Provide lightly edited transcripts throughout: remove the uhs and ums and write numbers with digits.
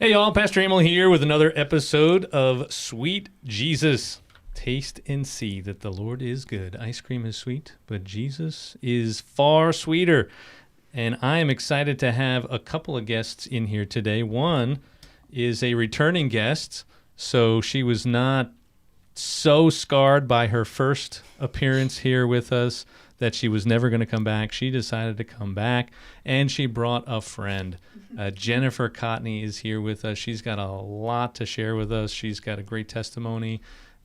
Hey y'all, Pastor Emil here with another episode of Sweet Jesus. Taste and see that the Lord is good. Ice cream is sweet, but Jesus is far sweeter. And I am excited to have a couple of guests in here today. One is a returning guest, so she was not so scarred by her first appearance here with us that she was never going to come back. She decided to come back, and she brought a friend. Jennifer Cotney is here with us. She's got a lot to share with us. She's got a great testimony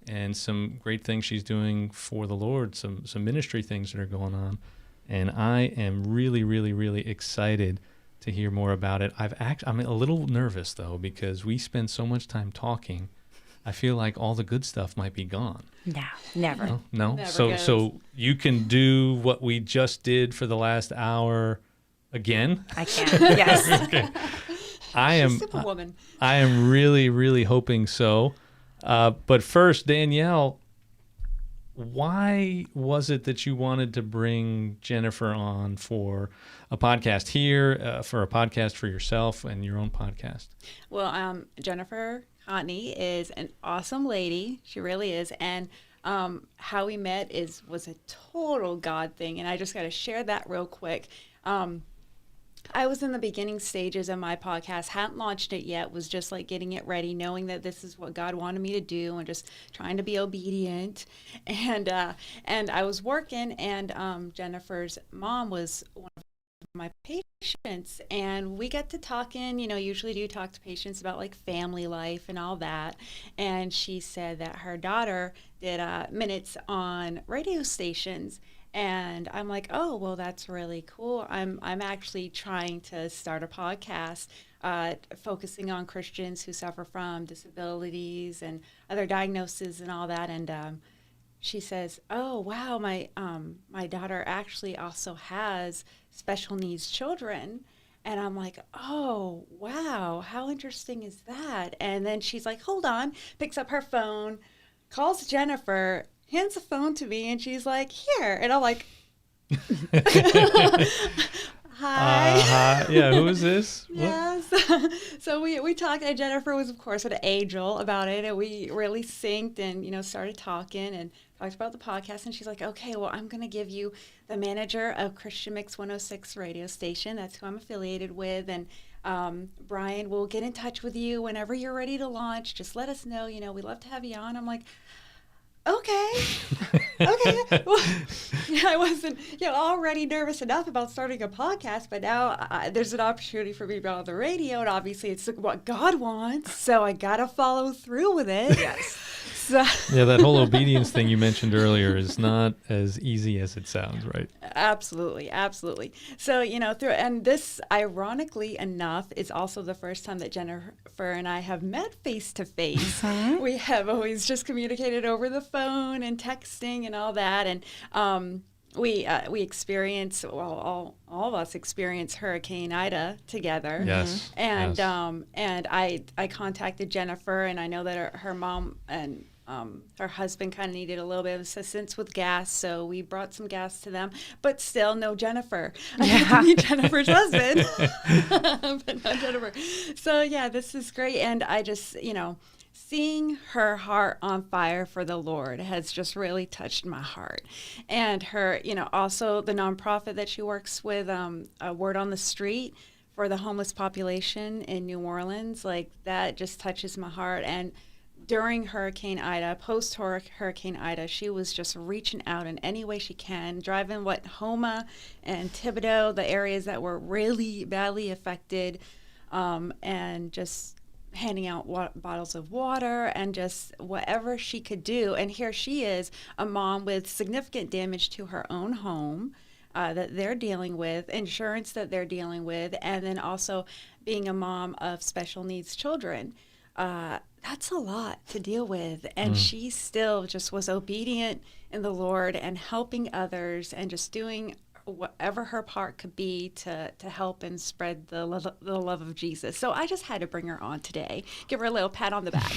and some great things she's doing for the Lord, some ministry things that are going on. And I am really, really, really excited to hear more about it. I'm a little nervous, though, because we spend so much time talking. I feel like all the good stuff might be gone. No, never. No? Never So you can do what we just did for the last hour again? I can, yes. Okay. I am Superwoman. I am really, really hoping so. But first, Danielle, why was it that you wanted to bring Jennifer on for a podcast here, for a podcast for yourself and your own podcast? Well, Jennifer Cotney is an awesome lady. She really is. And how we met was a total God thing. And I just got to share that real quick. I was in the beginning stages of my podcast, hadn't launched it yet, was just like getting it ready, knowing that this is what God wanted me to do and just trying to be obedient. And I was working, and Jennifer's mom was one of my patients, and we got to talking, usually do talk to patients about like family life and all that. And she said that her daughter did minutes on radio stations. And I'm like, oh, well, that's really cool. I'm actually trying to start a podcast focusing on Christians who suffer from disabilities and other diagnoses and all that. And she says, oh, wow, my daughter actually also has special needs children. And I'm like, oh, wow, how interesting is that? And then she's like, hold on, picks up her phone, calls Jennifer, hands the phone to me, and she's like, here. And I'm like, hi. Yeah, who is this? Yes. So we talked, and Jennifer was, of course, an angel about it, and we really synced and, started talking and talked about the podcast. And she's like, okay, well, I'm going to give you the manager of Christian Mix 106 radio station. That's who I'm affiliated with. And Brian will get in touch with you whenever you're ready to launch. Just let us know. We'd love to have you on. I'm like, okay. Well, I wasn't already nervous enough about starting a podcast, but now there's an opportunity for me to be on the radio, and obviously it's what God wants, so I got to follow through with it. Yes. So, Yeah, that whole obedience thing you mentioned earlier is not as easy as it sounds, right? Absolutely. So, and this, ironically enough, is also the first time that Jennifer and I have met face to face. We have always just communicated over the phone and texting and all that. And we experience, well, all of us experience Hurricane Ida together. Yes. And yes. And I contacted Jennifer, and I know that her mom and her husband kind of needed a little bit of assistance with gas, so we brought some gas to them. But still, no Jennifer. I got to meet Jennifer's husband, but not Jennifer. So yeah, this is great, and I just seeing her heart on fire for the Lord has just really touched my heart. And her, also the nonprofit that she works with, a Word on the Street for the homeless population in New Orleans, like that just touches my heart. And during Hurricane Ida, post-Hurricane Ida, she was just reaching out in any way she can, driving Homa and Thibodeau, the areas that were really badly affected, and just handing out bottles of water and just whatever she could do. And here she is, a mom with significant damage to her own home that they're dealing with, insurance that they're dealing with, and then also being a mom of special needs children. That's a lot to deal with. And she still just was obedient in the Lord and helping others and just doing whatever her part could be to help and spread the love of Jesus. So I just had to bring her on today. Give her a little pat on the back.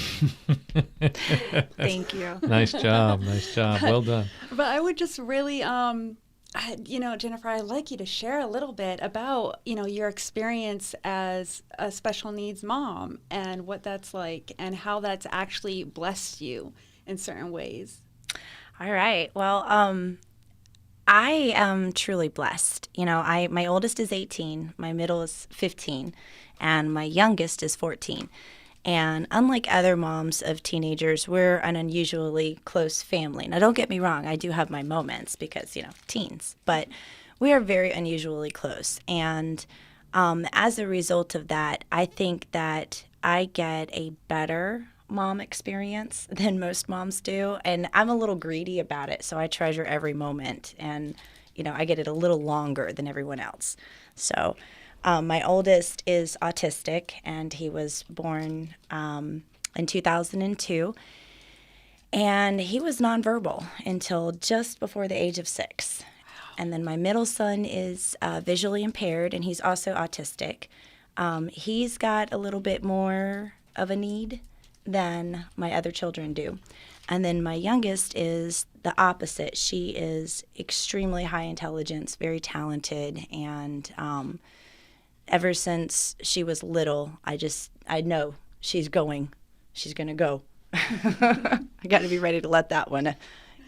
Thank you. Nice job. Well done. But I would just really Jennifer, I'd like you to share a little bit about, your experience as a special needs mom and what that's like and how that's actually blessed you in certain ways. All right. Well, I am truly blessed. My oldest is 18, my middle is 15, and my youngest is 14. And unlike other moms of teenagers, we're an unusually close family. Now, don't get me wrong, I do have my moments because, teens, but we are very unusually close. And as a result of that, I think that I get a better mom experience than most moms do. And I'm a little greedy about it, so I treasure every moment. And, I get it a little longer than everyone else. So my oldest is autistic, and he was born in 2002. And he was nonverbal until just before the age of 6. And then my middle son is visually impaired, and he's also autistic. He's got a little bit more of a need than my other children do. And then my youngest is the opposite. She is extremely high intelligence, very talented, and ever since she was little, I know she's going to go. I got to be ready to let that one.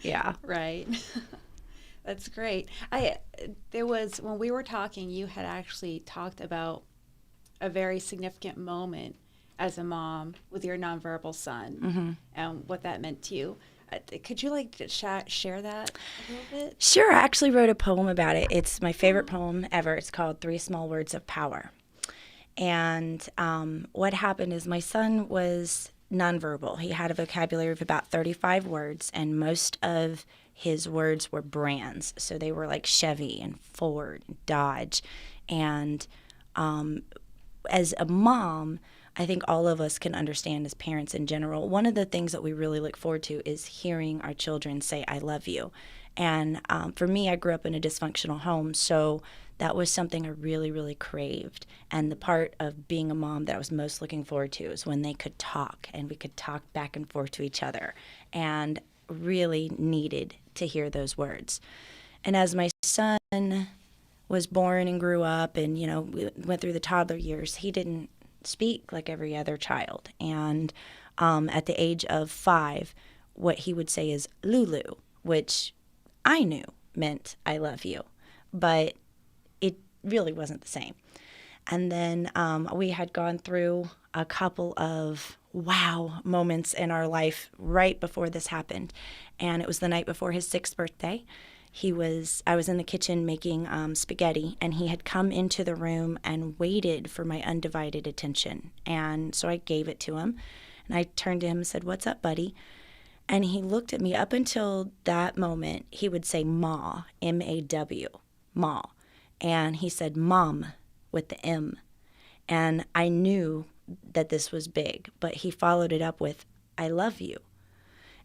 Yeah. Right. That's great. When we were talking, you had actually talked about a very significant moment as a mom with your nonverbal son and what that meant to you. Could you share that a little bit? Sure. I actually wrote a poem about it. It's my favorite poem ever. It's called 3 Small Words of Power. And what happened is my son was nonverbal. He had a vocabulary of about 35 words, and most of his words were brands. So they were like Chevy and Ford and Dodge. And as a mom, I think all of us can understand as parents in general, one of the things that we really look forward to is hearing our children say, I love you. And for me, I grew up in a dysfunctional home, so that was something I really, really craved. And the part of being a mom that I was most looking forward to is when they could talk, and we could talk back and forth to each other, and really needed to hear those words. And as my son was born and grew up and, we went through the toddler years, he didn't speak like every other child. And at the age of 5, what he would say is Lulu, which I knew meant I love you, but it really wasn't the same. And then we had gone through a couple of wow moments in our life right before this happened. And it was the night before his 6th birthday. I was in the kitchen making spaghetti, and he had come into the room and waited for my undivided attention. And so I gave it to him, and I turned to him and said, "What's up, buddy?" And he looked at me. Up until that moment, he would say Ma, M-A-W, Ma. And he said Mom with the M. And I knew that this was big, but he followed it up with, I love you.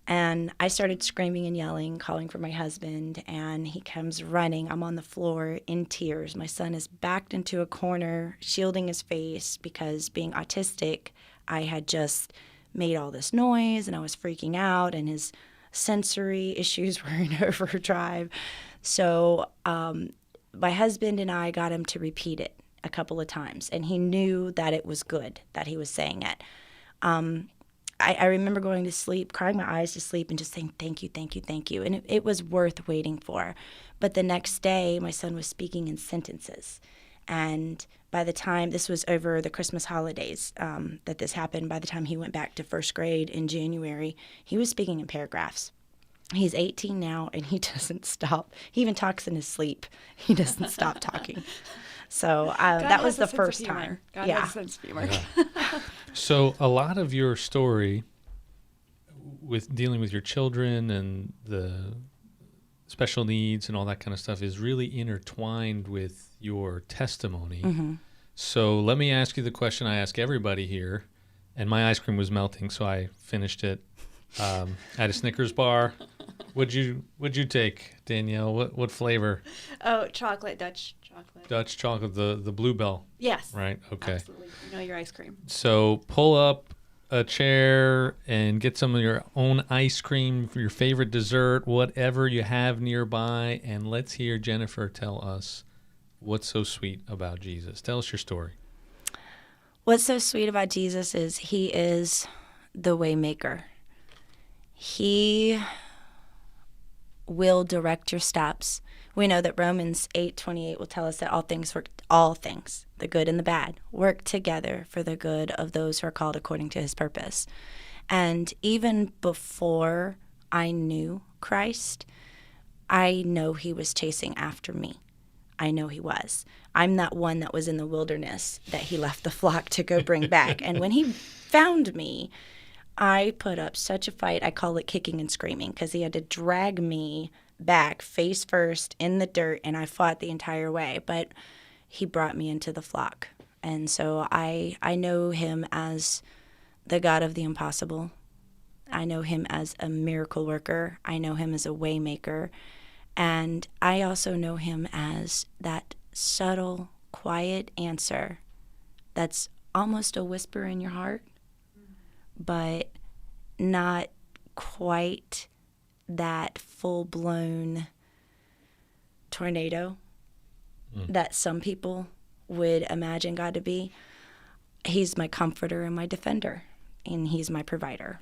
And I started screaming and yelling, calling for my husband, and he comes running. I'm on the floor in tears. My son is backed into a corner, shielding his face because being autistic, I had just made all this noise and I was freaking out, and his sensory issues were in overdrive. So my husband and I got him to repeat it a couple of times, and he knew that it was good that he was saying it. I remember going to sleep, crying my eyes to sleep, and just saying, thank you, thank you, thank you. And it was worth waiting for. But the next day, my son was speaking in sentences. And by the time, this was over the Christmas holidays that this happened, by the time he went back to first grade in January, he was speaking in paragraphs. He's 18 now, and he doesn't stop. He even talks in his sleep. He doesn't stop talking. So that was the first time. God has a sense of humor. Yeah. So a lot of your story with dealing with your children and the special needs and all that kind of stuff is really intertwined with your testimony. Mm-hmm. So let me ask you the question I ask everybody here. And my ice cream was melting, so I finished it at a Snickers bar. What'd you take, Danielle? What flavor? Oh, chocolate, Dutch chocolate. Dutch chocolate, the Bluebell. Yes. Right. Okay. Absolutely. You know your ice cream. So pull up a chair and get some of your own ice cream for your favorite dessert, whatever you have nearby, and let's hear Jennifer tell us what's so sweet about Jesus. Tell us your story. What's so sweet about Jesus is he is the way maker. He will direct your steps. We know that Romans 8:28 will tell us that all things, the good and the bad, work together for the good of those who are called according to his purpose. And even before I knew Christ, I know he was chasing after me. I know he was. I'm that one that was in the wilderness that he left the flock to go bring back. And when he found me, I put up such a fight. I call it kicking and screaming because he had to drag me back face first in the dirt, and I fought the entire way. But he brought me into the flock. And so I know him as the God of the impossible. I know him as a miracle worker. I know him as a way maker. And I also know him as that subtle, quiet answer that's almost a whisper in your heart, but not quite that full-blown tornado that some people would imagine God to be. He's my comforter and my defender, and he's my provider.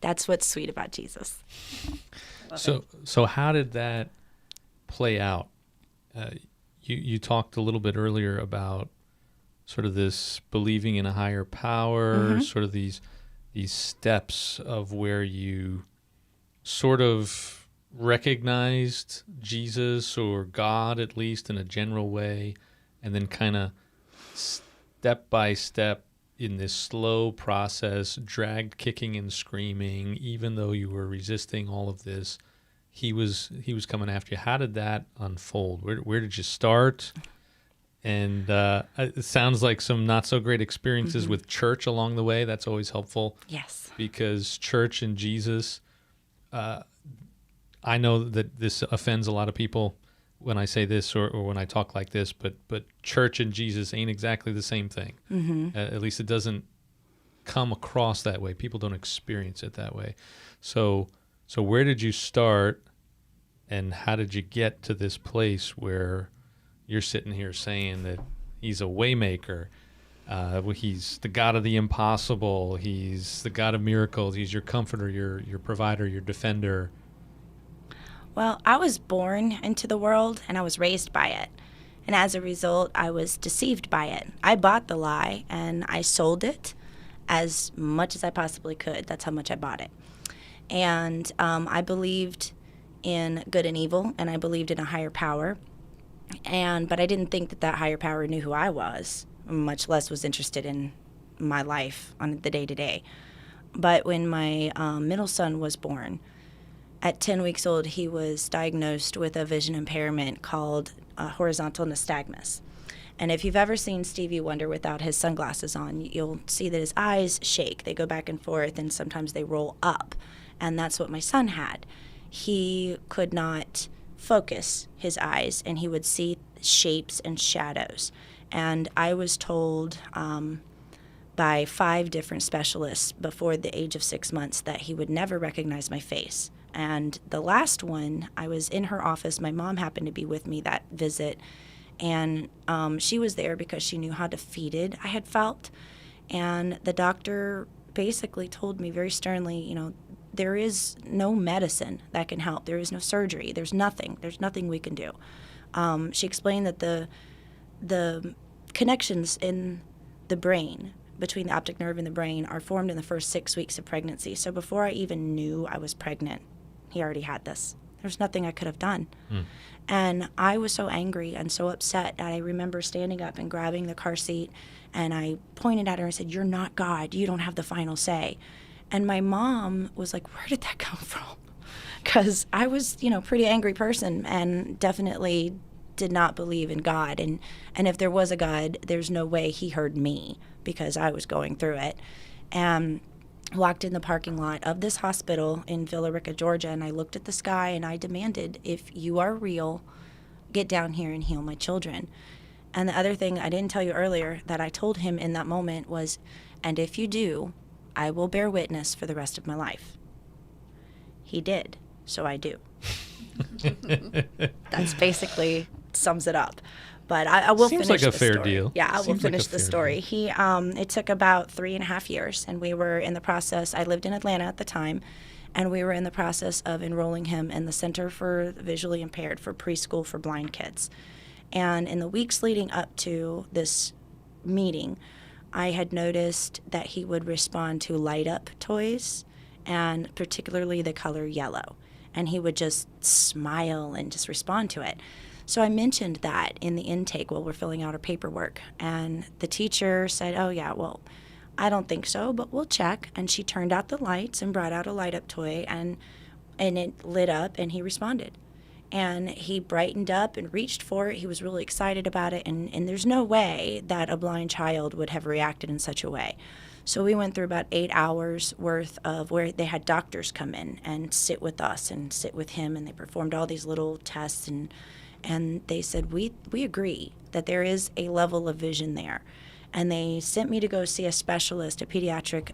That's what's sweet about Jesus. So how did that play out? You talked a little bit earlier about sort of this believing in a higher power, sort of these steps of where you sort of recognized Jesus or God, at least in a general way, and then kind of step by step in this slow process, dragged kicking and screaming, even though you were resisting all of this, he was coming after you. How did that unfold? Where did you start? And it sounds like some not so great experiences with church along the way. That's always helpful. Yes. Because church and Jesus, I know that this offends a lot of people when I say this or when I talk like this, but church and Jesus ain't exactly the same thing. At least it doesn't come across that way. People don't experience it that way. So where did you start, and how did you get to this place where you're sitting here saying that he's a waymaker, he's the God of the impossible, he's the God of miracles, he's your comforter, your provider, your defender? Well, I was born into the world, and I was raised by it. And as a result, I was deceived by it. I bought the lie, and I sold it as much as I possibly could. That's how much I bought it. And I believed in good and evil, and I believed in a higher power. But I didn't think that higher power knew who I was, much less was interested in my life on the day-to-day. But when my middle son was born, at 10 weeks old, he was diagnosed with a vision impairment called horizontal nystagmus. And if you've ever seen Stevie Wonder without his sunglasses on, you'll see that his eyes shake. They go back and forth, and sometimes they roll up. And that's what my son had. He could not focus his eyes, and he would see shapes and shadows. And I was told by 5 different specialists before the age of 6 months that he would never recognize my face. And the last one, I was in her office. My mom happened to be with me that visit, and she was there because she knew how defeated I had felt. And the doctor basically told me very sternly, there is no medicine that can help. There is no surgery. There's nothing we can do. She explained that the connections in the brain between the optic nerve and the brain are formed in the first 6 weeks of pregnancy. So before I even knew I was pregnant, he already had this. There's nothing I could have done. And I was so angry and so upset. I remember standing up and grabbing the car seat, and I pointed at her and said, "You're not God. You don't have the final say." And my mom was like, "Where did that come from?" Because I was, pretty angry person and definitely did not believe in God. And if there was a God, there's no way he heard me because I was going through it. And walked in the parking lot of this hospital in Villa Rica, Georgia, and I looked at the sky and I demanded, if you are real, get down here and heal my children. And the other thing I didn't tell you earlier that I told him in that moment was, and if you do, I will bear witness for the rest of my life. He did, so I do. That's basically sums it up. But I will Seems finish like a the fair story. deal. Yeah, I will Seems like finish a the fair story. deal. It took about 3.5 years, and we were in the process. I lived in Atlanta at the time, and we were in the process of enrolling him in the Center for the Visually Impaired for preschool for blind kids. And in the weeks leading up to this meeting, I had noticed that he would respond to light up toys, and particularly the color yellow. And he would just smile and just respond to it. So I mentioned that in the intake while we're filling out our paperwork. And the teacher said, oh, yeah, well, I don't think so, but we'll check. And she turned out the lights and brought out a light up toy, and it lit up, and he responded. And he brightened up and reached for it. He was really excited about it. And there's no way that a blind child would have reacted in such a way. So we went through about 8 hours worth of where they had doctors come in and sit with us and sit with him. And they performed all these little tests. And they said, we agree that there is a level of vision there. And they sent me to go see a specialist, a pediatric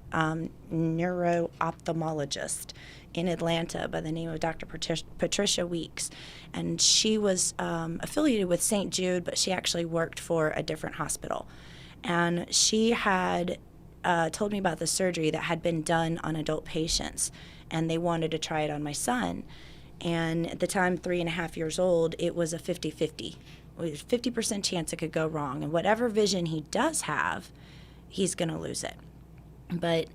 neuro-ophthalmologist in Atlanta by the name of Dr. Patricia Weeks. And she was affiliated with St. Jude, but she actually worked for a different hospital. And she had told me about the surgery that had been done on adult patients, and they wanted to try it on my son. And at the time, 3.5 years old, it was a 50-50. It was a 50% chance it could go wrong. And whatever vision he does have, he's going to lose it. But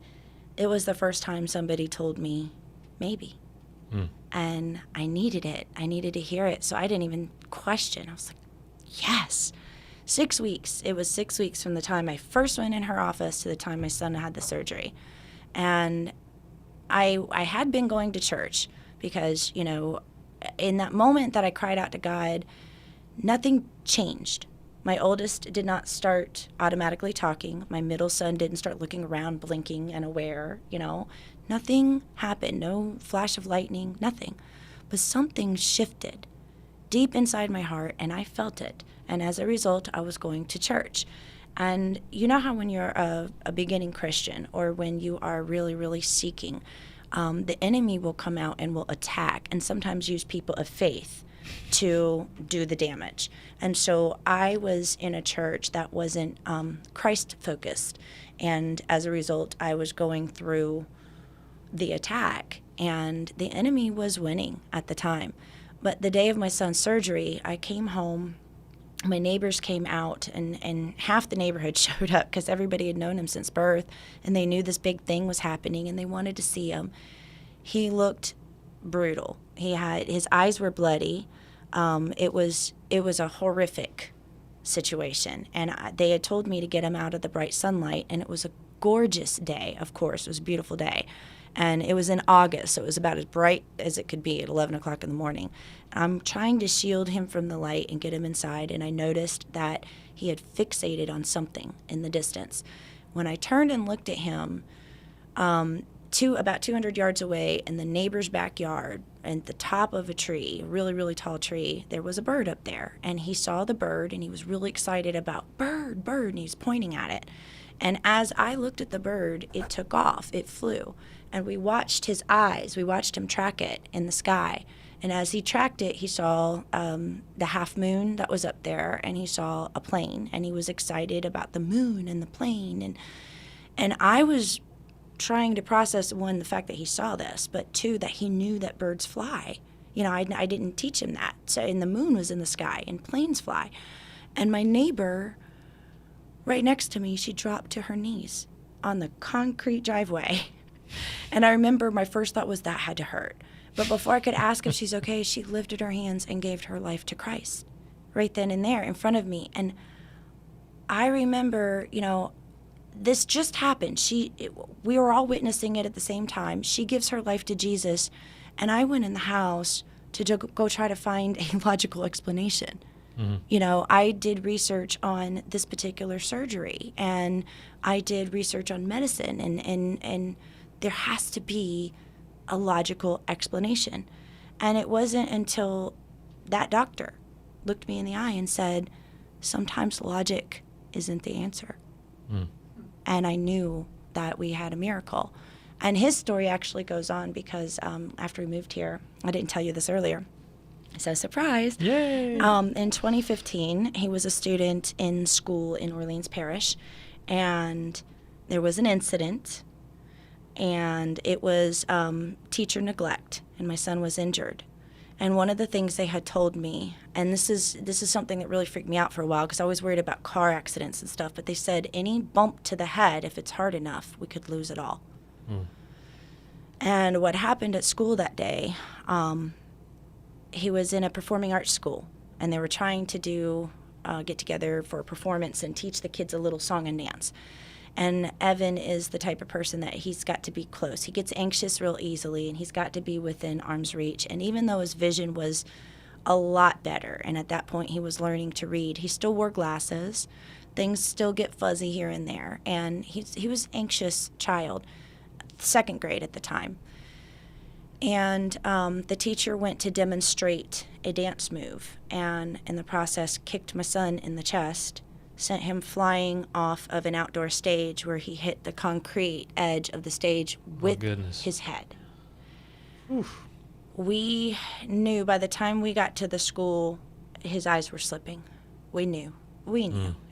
it was the first time somebody told me, maybe. And I needed it. I needed to hear it. So I didn't even question. I was like, yes. 6 weeks. It was 6 weeks from the time I first went in her office to the time my son had the surgery. And I had been going to church because, you know, in that moment that I cried out to God, nothing changed. My oldest did not start automatically talking. My middle son didn't start looking around, blinking and aware, you know. Nothing happened, no flash of lightning, nothing. But something shifted deep inside my heart, and I felt it. And as a result, I was going to church. And you know how when you're a beginning Christian, or when you are really, really seeking, the enemy will come out and will attack, and sometimes use people of faith to do the damage. And so I was in a church that wasn't Christ-focused. And as a result, I was going through the attack, and the enemy was winning at the time. But the day of my son's surgery, I came home. My neighbors came out, and half the neighborhood showed up because everybody had known him since birth, and they knew this big thing was happening, and they wanted to see him. He looked brutal. His eyes were bloody. It was a horrific situation, and they had told me to get him out of the bright sunlight, and it was a gorgeous day. Of course, it was a beautiful day. And it was in August, so it was about as bright as it could be at 11 o'clock in the morning. I'm trying to shield him from the light and get him inside, and I noticed that he had fixated on something in the distance. When I turned and looked at him, about 200 yards away in the neighbor's backyard, at the top of a tree, a really, really tall tree, there was a bird up there. And he saw the bird, and he was really excited about, bird, and he was pointing at it. And as I looked at the bird, it took off, it flew. And we watched his eyes, we watched him track it in the sky. And as he tracked it, he saw the half moon that was up there, and he saw a plane, and he was excited about the moon and the plane. And I was trying to process, one, the fact that he saw this, but two, that he knew that birds fly. You know, I didn't teach him that. So, and the moon was in the sky, and planes fly. And my neighbor, right next to me, she dropped to her knees on the concrete driveway. And I remember my first thought was that had to hurt. But before I could ask if she's okay, she lifted her hands and gave her life to Christ right then and there in front of me. And I remember, you know, this just happened. We were all witnessing it at the same time. She gives her life to Jesus, and I went in the house to go try to find a logical explanation. Mm-hmm. You know, I did research on this particular surgery, and I did research on medicine, and there has to be a logical explanation. And it wasn't until that doctor looked me in the eye and said, sometimes logic isn't the answer. Mm. And I knew that we had a miracle. And his story actually goes on because after we moved here, I didn't tell you this earlier, so surprise. Yay! In 2015, he was a student in school in Orleans Parish, and there was an incident, and it was teacher neglect, and my son was injured. And one of the things they had told me, and this is something that really freaked me out for a while because I was worried about car accidents and stuff, but they said any bump to the head, if it's hard enough, we could lose it all. And what happened at school that day, he was in a performing arts school, and they were trying to do get together for a performance and teach the kids a little song and dance. And Evan is the type of person that he's got to be close. He gets anxious real easily, and he's got to be within arm's reach. And even though his vision was a lot better, and at that point he was learning to read, he still wore glasses. Things still get fuzzy here and there. And he was an anxious child, 2nd grade at the time. And the teacher went to demonstrate a dance move, and in the process kicked my son in the chest, sent him flying off of an outdoor stage where he hit the concrete edge of the stage with his head. Oof. We knew by the time we got to the school, his eyes were slipping. We knew.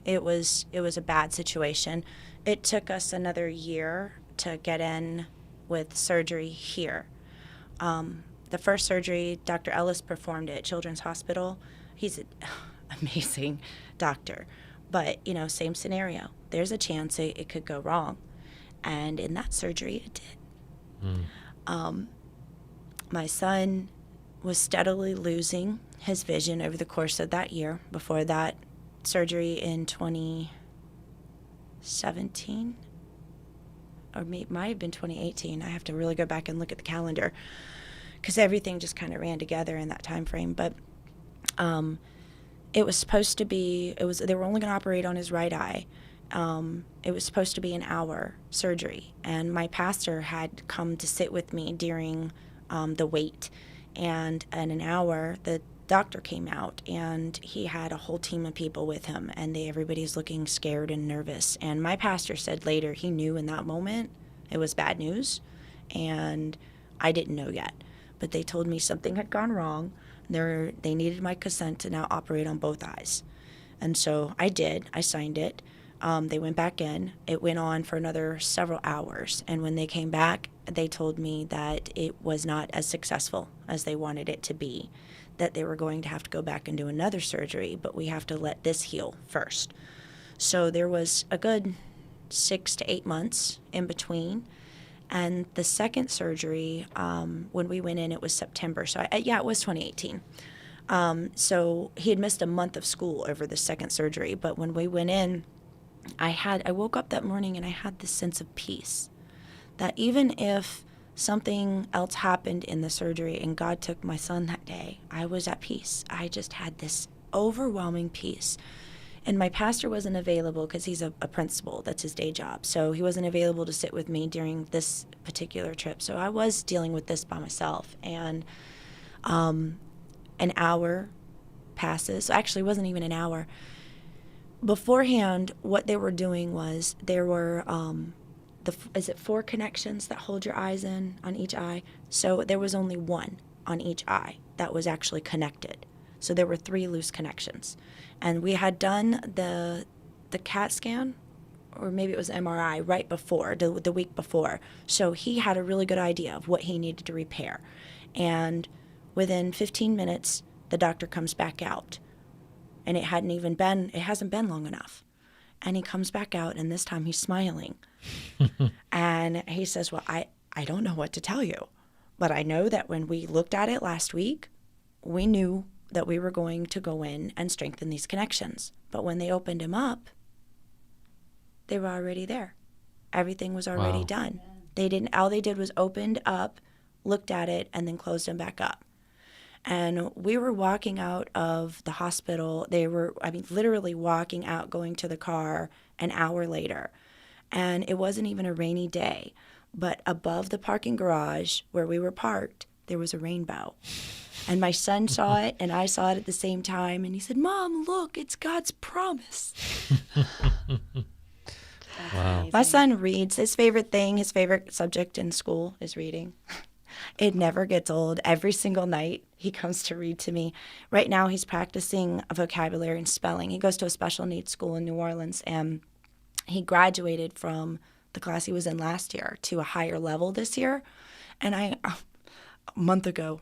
It was a bad situation. It took us another year to get in with surgery here. The first surgery, Dr. Ellis performed at Children's Hospital. He's an amazing doctor. But, same scenario. There's a chance it could go wrong. And in that surgery, it did. My son was steadily losing his vision over the course of that year. Before that surgery in 2017, or might have been 2018. I have to really go back and look at the calendar because everything just kind of ran together in that time frame. But it was supposed to be, they were only going to operate on his right eye. It was supposed to be an hour surgery, and my pastor had come to sit with me during the wait. And in an hour, the doctor came out, and he had a whole team of people with him, and everybody's looking scared and nervous. And my pastor said later he knew in that moment it was bad news, and I didn't know yet. But they told me something had gone wrong. They needed my consent to now operate on both eyes. And so I did. I signed it. They went back in. It went on for another several hours. And when they came back, they told me that it was not as successful as they wanted it to be, that they were going to have to go back and do another surgery, but we have to let this heal first. So there was a good 6 to 8 months in between. And the second surgery, when we went in, it was September. So, it was 2018. So he had missed a month of school over the second surgery. But when we went in, I woke up that morning and I had this sense of peace. That even if something else happened in the surgery and God took my son that day, I was at peace. I just had this overwhelming peace. And my pastor wasn't available because he's a principal. That's his day job. So he wasn't available to sit with me during this particular trip. So I was dealing with this by myself. And an hour passes. Actually, it wasn't even an hour. Beforehand, what they were doing was there were, is it 4 connections that hold your eyes in on each eye? So there was only 1 on each eye that was actually connected. So there were 3 loose connections. And we had done the CAT scan, or maybe it was MRI, right before, the week before. So he had a really good idea of what he needed to repair. And within 15 minutes, the doctor comes back out. And it hasn't been long enough. And he comes back out, and this time he's smiling. And he says, well, I don't know what to tell you, but I know that when we looked at it last week, we knew that we were going to go in and strengthen these connections. But when they opened him up, they were already there. Everything was already done. All they did was opened up, looked at it, and then closed them back up. And we were walking out of the hospital. Literally walking out, going to the car an hour later. And it wasn't even a rainy day. But above the parking garage where we were parked, there was a rainbow. And my son saw it, and I saw it at the same time. And he said, Mom, look, it's God's promise. Wow. My son reads. His favorite thing, his favorite subject in school is reading. It never gets old. Every single night he comes to read to me. Right now he's practicing vocabulary and spelling. He goes to a special needs school in New Orleans, and he graduated from the class he was in last year to a higher level this year. And a month ago,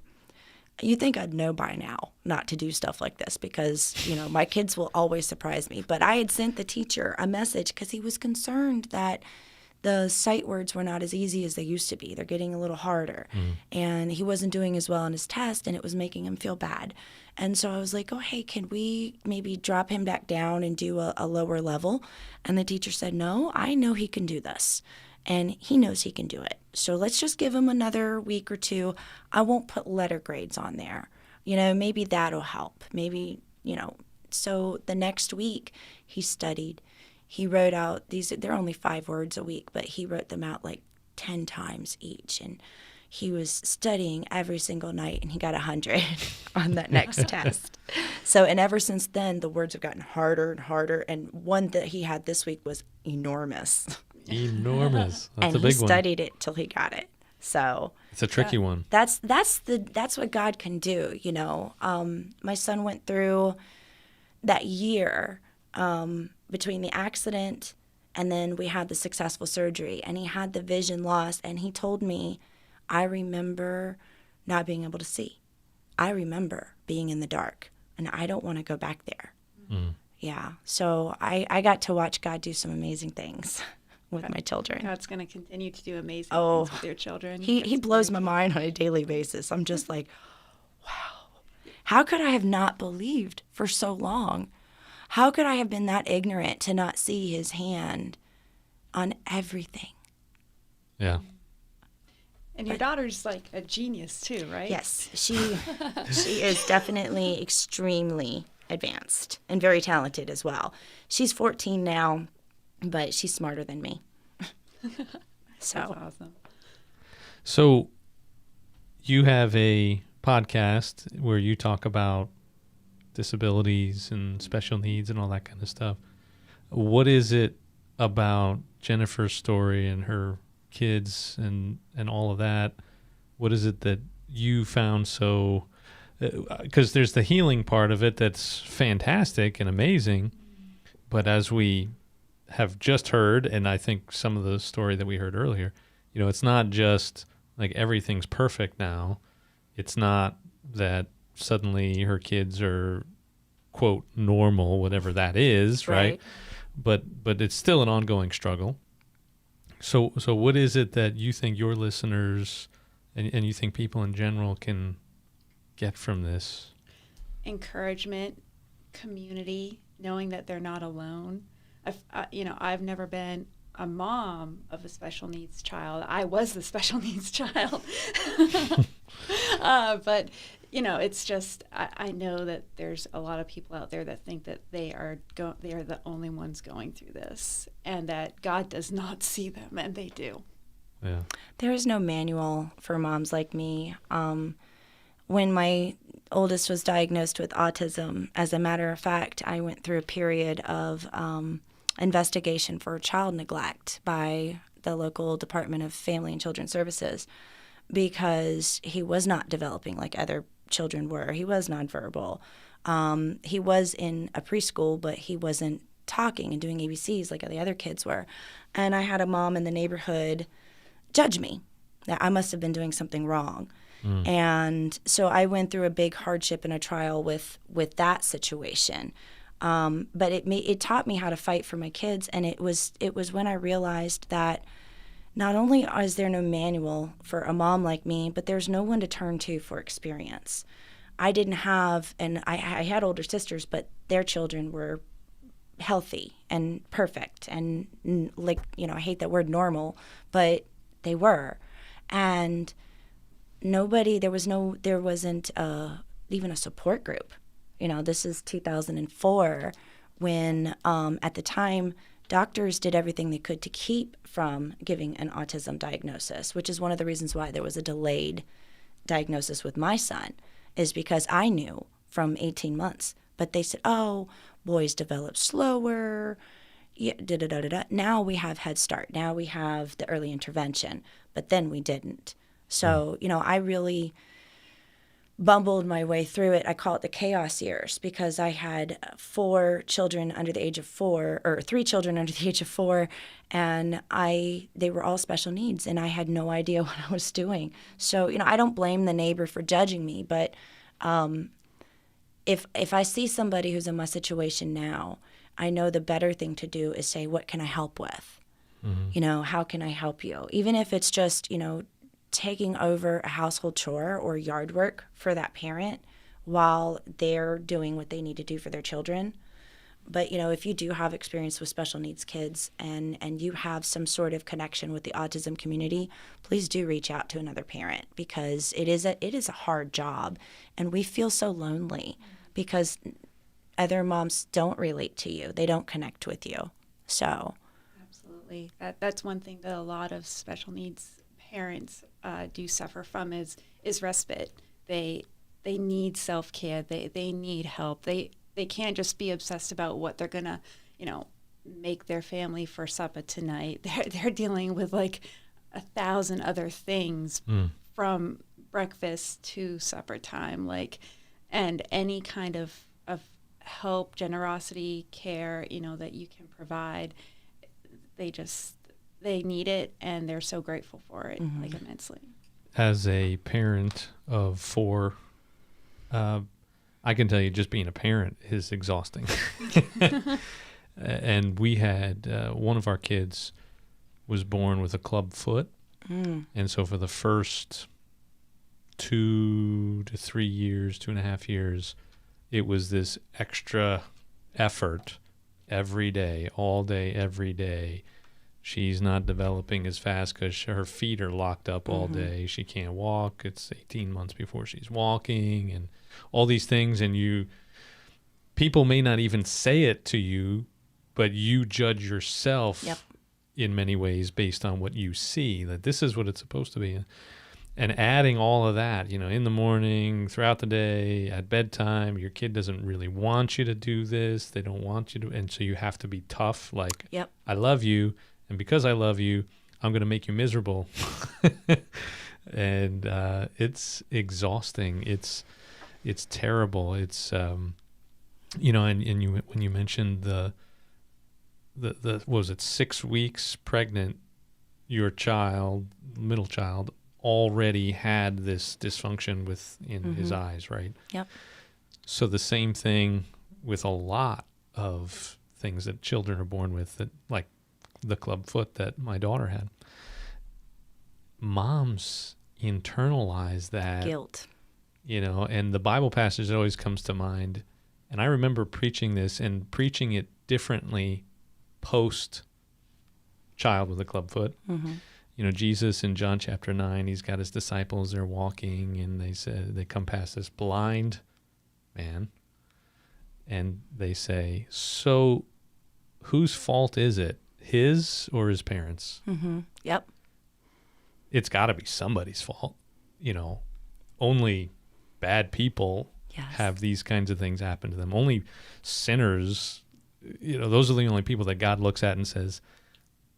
you'd think I'd know by now not to do stuff like this because, my kids will always surprise me. But I had sent the teacher a message because he was concerned that the sight words were not as easy as they used to be. They're getting a little harder. And he wasn't doing as well on his test, and it was making him feel bad. And so I was like, oh, hey, can we maybe drop him back down and do a lower level? And the teacher said, no, I know he can do this. And he knows he can do it. So let's just give him another week or two. I won't put letter grades on there. Maybe that'll help. Maybe, So the next week he studied. He wrote out they're only 5 words a week, but he wrote them out like 10 times each. And he was studying every single night, and he got 100 on that next test. So, and ever since then, the words have gotten harder and harder. And one that he had this week was enormous. Enormous. That's and a big he one. studied it till he got it. So It's a tricky one. that's what God can do. My son went through that year between the accident and then we had the successful surgery, and he had the vision loss, and he told me, I remember not being able to see. I remember being in the dark, and I don't want to go back there. Yeah. So I got to watch God do some amazing things with my children. God's going to continue to do amazing things with your children. He blows my mind on a daily basis. I'm just like, wow, how could I have not believed for so long? How could I have been that ignorant to not see his hand on everything? Yeah. And your daughter's like a genius too, right? Yes, she is definitely extremely advanced and very talented as well. She's 14 now, but she's smarter than me. So That's awesome. So you have a podcast where you talk about disabilities and special needs and all that kind of stuff. What is it about Jennifer's story and her kids and all of that? What is it that you found so, because there's the healing part of it that's fantastic and amazing, but as we have just heard, and I think some of the story that we heard earlier, it's not just like everything's perfect now. It's not that suddenly her kids are, quote, normal, whatever that is, right? But it's still an ongoing struggle. So what is it that you think your listeners and you think people in general can get from this? Encouragement, community, knowing that they're not alone. I've never been a mom of a special needs child. I was the special needs child. But, it's just, I know that there's a lot of people out there that think that they are the only ones going through this, and that God does not see them, and they do. Yeah. there is no manual for moms like me. When my oldest was diagnosed with autism, as a matter of fact, I went through a period of investigation for child neglect by the local Department of Family and Children's Services because he was not developing like other children were. He was nonverbal. He was in a preschool, but he wasn't talking and doing ABCs like the other kids were. And I had a mom in the neighborhood judge me that I must have been doing something wrong. And so I went through a big hardship and a trial with that situation. But it taught me how to fight for my kids, and it was when I realized that not only is there no manual for a mom like me, but there's no one to turn to for experience. I didn't have, and I had older sisters, but their children were healthy and perfect, and I hate that word normal, but they were, and there wasn't even a support group. This is 2004 when at the time doctors did everything they could to keep from giving an autism diagnosis, which is one of the reasons why there was a delayed diagnosis with my son, is because I knew from 18 months. But they said, oh, boys develop slower, yeah, da da da da da. Now we have Head Start. Now we have the early intervention, but then we didn't. So, I really bumbled my way through it. I call it the chaos years because I had 4 children under the age of 4, or 3 children under the age of 4, and they were all special needs, and I had no idea what I was doing. So, I don't blame the neighbor for judging me, but if I see somebody who's in my situation now, I know the better thing to do is say, what can I help with? How can I help you? Even if it's just, taking over a household chore or yard work for that parent while they're doing what they need to do for their children. But, if you do have experience with special needs kids and you have some sort of connection with the autism community, please do reach out to another parent because it is a hard job. And we feel so lonely because other moms don't relate to you. They don't connect with you. So. Absolutely. That's one thing that a lot of special needs parents do suffer from is respite. They need self-care. They need help. They can't just be obsessed about what they're gonna, make their family for supper tonight. They're dealing with like 1,000 other things from breakfast to supper time, and any kind of help, generosity, care, that you can provide. They need it, and they're so grateful for it, immensely. As a parent of 4, I can tell you just being a parent is exhausting. And we had one of our kids was born with a club foot. And so for the first 2 to 3 years, 2.5 years, it was this extra effort every day, all day, every day. She's not developing as fast because her feet are locked up all day. She can't walk. It's 18 months before she's walking and all these things. And people may not even say it to you, but you judge yourself in many ways based on what you see, that this is what it's supposed to be. And adding all of that, in the morning, throughout the day, at bedtime, your kid doesn't really want you to do this. They don't want you to. And so you have to be tough. Like, I love you. And because I love you, I'm going to make you miserable. And it's exhausting. It's terrible. It's, and when you mentioned the what was it, 6 weeks pregnant, your child, middle child, already had this dysfunction in his eyes, right? Yep. So the same thing with a lot of things that children are born with, that like the club foot that my daughter had. Moms internalize that Guilt. And the Bible passage that always comes to mind. And I remember preaching this and preaching it differently post child with a club foot. Jesus in John chapter 9, he's got his disciples, they're walking, and they come past this blind man, and they say, so whose fault is it? His or his parents? Yep. It's got to be somebody's fault. Only bad people have these kinds of things happen to them. Only sinners, those are the only people that God looks at and says,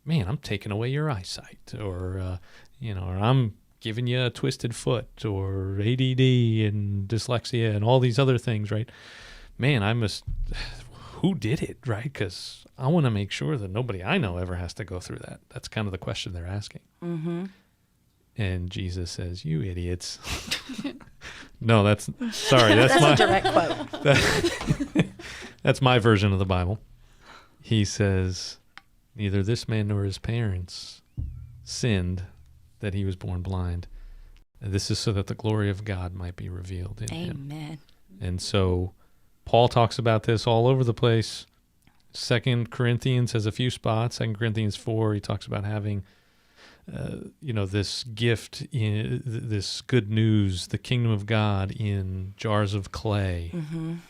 man, I'm taking away your eyesight, or I'm giving you a twisted foot, or ADD and dyslexia and all these other things, right? Man, who did it, right? Because I want to make sure that nobody I know ever has to go through that. That's kind of the question they're asking. And Jesus says, you idiots. No, that's my a direct quote. That's my version of the Bible. He says, neither this man nor his parents sinned that he was born blind. And this is so that the glory of God might be revealed in him. Amen. And so Paul talks about this all over the place. 2 Corinthians has a few spots. 2 Corinthians 4, he talks about having this gift, this good news, the kingdom of God in jars of clay,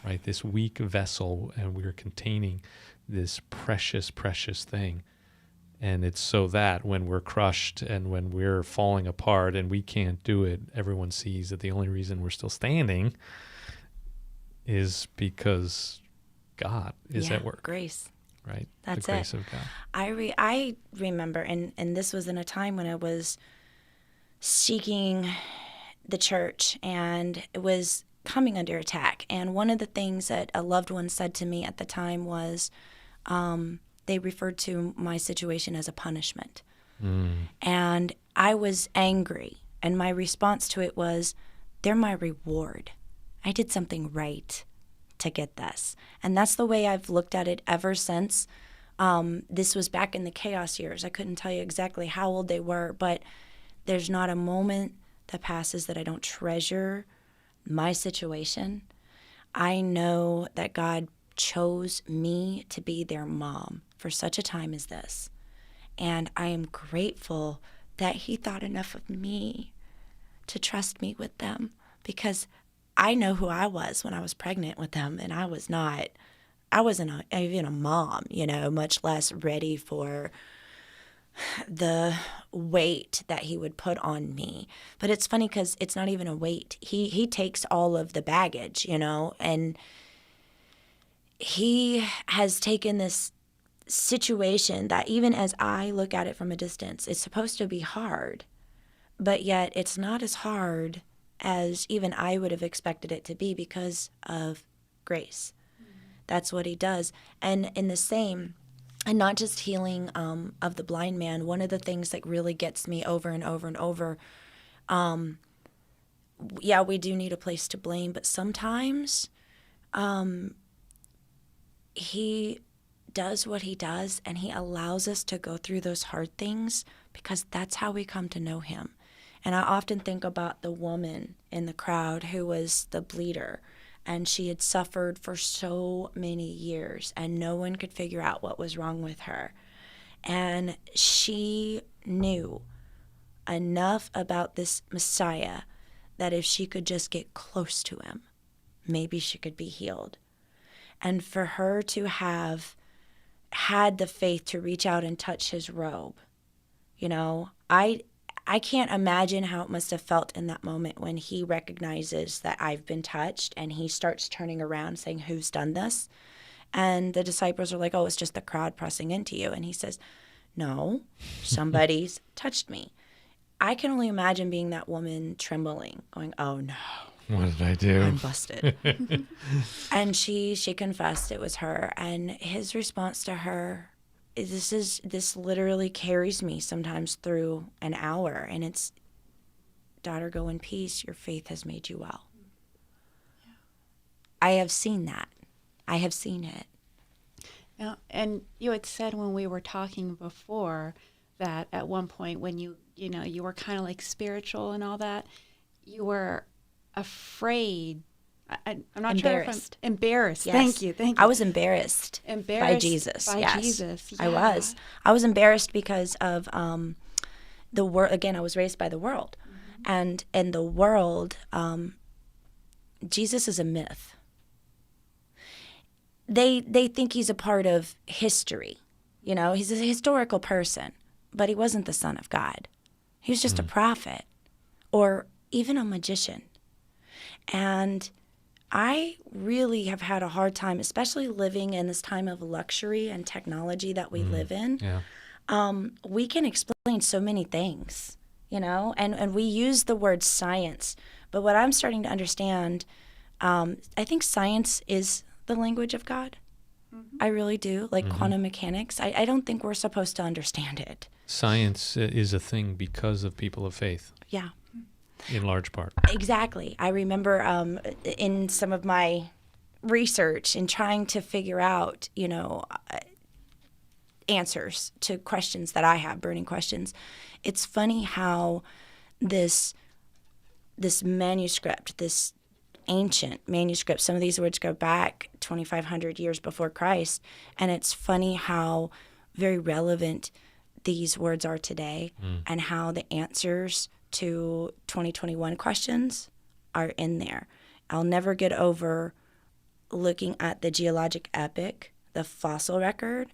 right? This weak vessel, and we're containing this precious, precious thing. And it's so that when we're crushed and when we're falling apart and we can't do it, everyone sees that the only reason we're still standing is because God is at work. Grace. right? That's the it. grace of God. I remember, and this was in a time when I was seeking the church and it was coming under attack. And one of the things that a loved one said to me at the time was they referred to my situation as a punishment. And I was angry. And my response to it was, they're my reward. I did something right to get this. And that's the way I've looked at it ever since. This was back in the chaos years. I couldn't tell you exactly how old they were, but there's not a moment that passes that I don't treasure my situation. I know that God chose me to be their mom for such a time as this. And I am grateful that he thought enough of me to trust me with them, because I know who I was when I was pregnant with them, and I wasn't even a mom, much less ready for the weight that he would put on me. But it's funny because it's not even a weight. He takes all of the baggage, and he has taken this situation that even as I look at it from a distance, it's supposed to be hard, but yet it's not as hard as even I would have expected it to be because of grace. That's what he does. And in the same, and not just healing of the blind man, one of the things that really gets me over and over and over, we do need a place to blame, but sometimes he does what he does, and he allows us to go through those hard things because that's how we come to know him. And I often think about the woman in the crowd who was the bleeder, and she had suffered for so many years, and no one could figure out what was wrong with her. And she knew enough about this Messiah that if she could just get close to him, maybe she could be healed. And for her to have had the faith to reach out and touch his robe, I can't imagine how it must have felt in that moment when he recognizes that I've been touched, and he starts turning around saying, who's done this? And the disciples are like, oh, it's just the crowd pressing into you. And he says, no, somebody's touched me. I can only imagine being that woman trembling, going, oh no. What did I do? I'm busted. And she confessed it was her. And his response to her, this literally carries me sometimes through an hour. And it's, daughter, go in peace. Your faith has made you well. Yeah. I have seen that. I have seen it. Now, and you had said when we were talking before that at one point when you were kind of like spiritual and all that, you were afraid. I'm not embarrassed. Sure if I'm embarrassed. Yes. Thank you. I was embarrassed by Jesus. By yes. Jesus. Yeah. I was embarrassed because of the world. Again, I was raised by the world. Mm-hmm. And in the world, Jesus is a myth. They think he's a part of history. He's a historical person, but he wasn't the Son of God. He was just a prophet or even a magician. And I really have had a hard time, especially living in this time of luxury and technology that we live in. Yeah. We can explain so many things, and we use the word science. But what I'm starting to understand, I think science is the language of God. Mm-hmm. I really do. Like quantum mechanics. I don't think we're supposed to understand it. Science is a thing because of people of faith. Yeah. In large part. Exactly. I remember in some of my research in trying to figure out, answers to questions that I have, burning questions. It's funny how this manuscript, this ancient manuscript, some of these words go back 2,500 years before Christ, and it's funny how very relevant these words are today and how the answers to 2021 questions are in there. I'll never get over looking at the geologic epoch, the fossil record,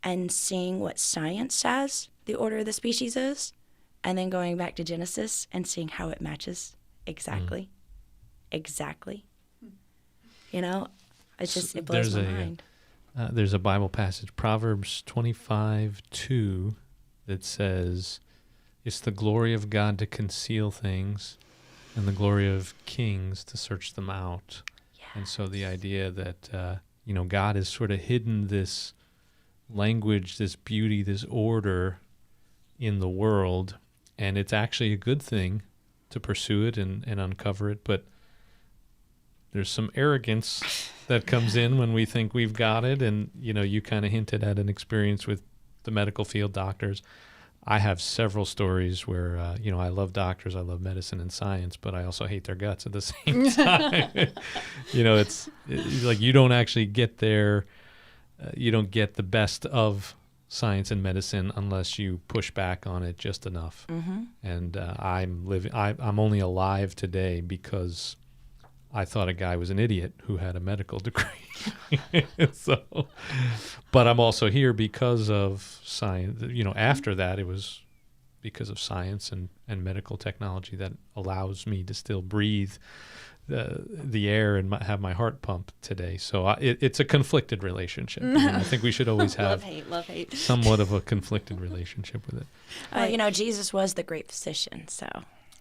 and seeing what science says the order of the species is, and then going back to Genesis and seeing how it matches exactly. Exactly. It just, it blows my mind. there's a Bible passage, Proverbs 25:2, that says, it's the glory of God to conceal things and the glory of kings to search them out. Yes. And so the idea that, God has sort of hidden this language, this beauty, this order in the world, and it's actually a good thing to pursue it and uncover it, but there's some arrogance that comes in when we think we've got it, and you kind of hinted at an experience with the medical field, doctors. I have several stories where, I love doctors, I love medicine and science, but I also hate their guts at the same time. It's like you don't actually get there, you don't get the best of science and medicine unless you push back on it just enough. Mm-hmm. And I'm only alive today because I thought a guy was an idiot who had a medical degree. But I'm also here because of science. After that, it was because of science and medical technology that allows me to still breathe the air and have my heart pump today. So it's a conflicted relationship. I think we should always have love hate. somewhat of a conflicted relationship with it. Well, Jesus was the great physician, so.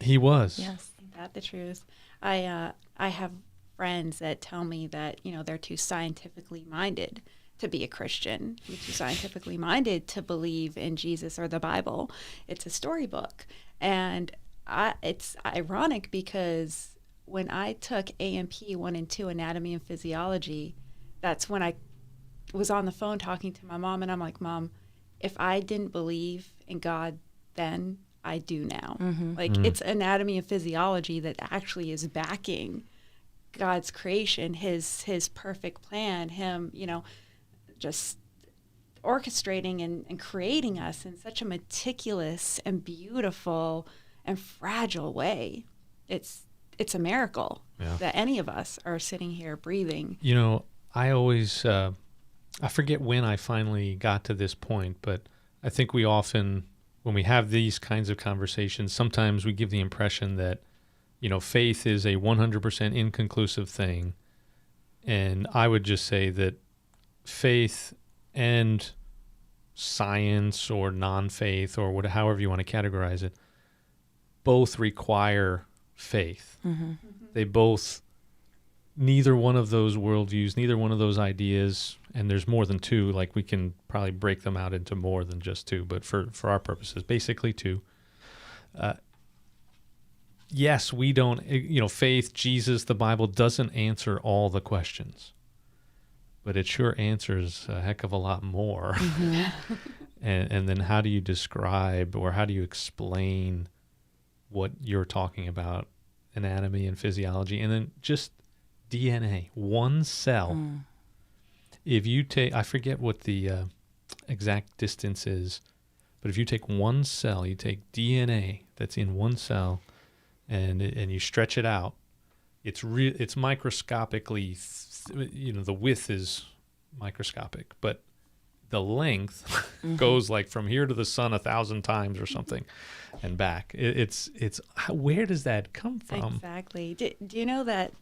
He was. Yes. Isn't that the truth? I have friends that tell me that, they're too scientifically minded to be a Christian. You're too scientifically minded to believe in Jesus or the Bible. It's a storybook. And it's ironic because when I took A&P 1 and 2, Anatomy and Physiology, that's when I was on the phone talking to my mom, and I'm like, Mom, if I didn't believe in God then, I do now. Mm-hmm. It's anatomy and physiology that actually is backing God's creation, his perfect plan, him, just orchestrating and creating us in such a meticulous and beautiful and fragile way. It's a miracle that any of us are sitting here breathing. I always, I forget when I finally got to this point, but I think we often, when we have these kinds of conversations, sometimes we give the impression that, faith is a 100% inconclusive thing. And I would just say that faith and science or non-faith or however you want to categorize it, both require faith. Mm-hmm. They both, neither one of those worldviews, neither one of those ideas, and there's more than two, like we can probably break them out into more than just two, but for our purposes, basically two. Yes, we don't, faith, Jesus, the Bible doesn't answer all the questions, but it sure answers a heck of a lot more. Mm-hmm. and then how do you describe or how do you explain what you're talking about, anatomy and physiology, and then just DNA, one cell. Mm. If you take, I forget what the exact distance is, but if you take one cell, you take DNA that's in one cell, and you stretch it out, it's microscopically, the width is microscopic, but the length mm-hmm. goes like from here to the sun 1,000 times or something, and back. It's where does that come from? Exactly. Do you know that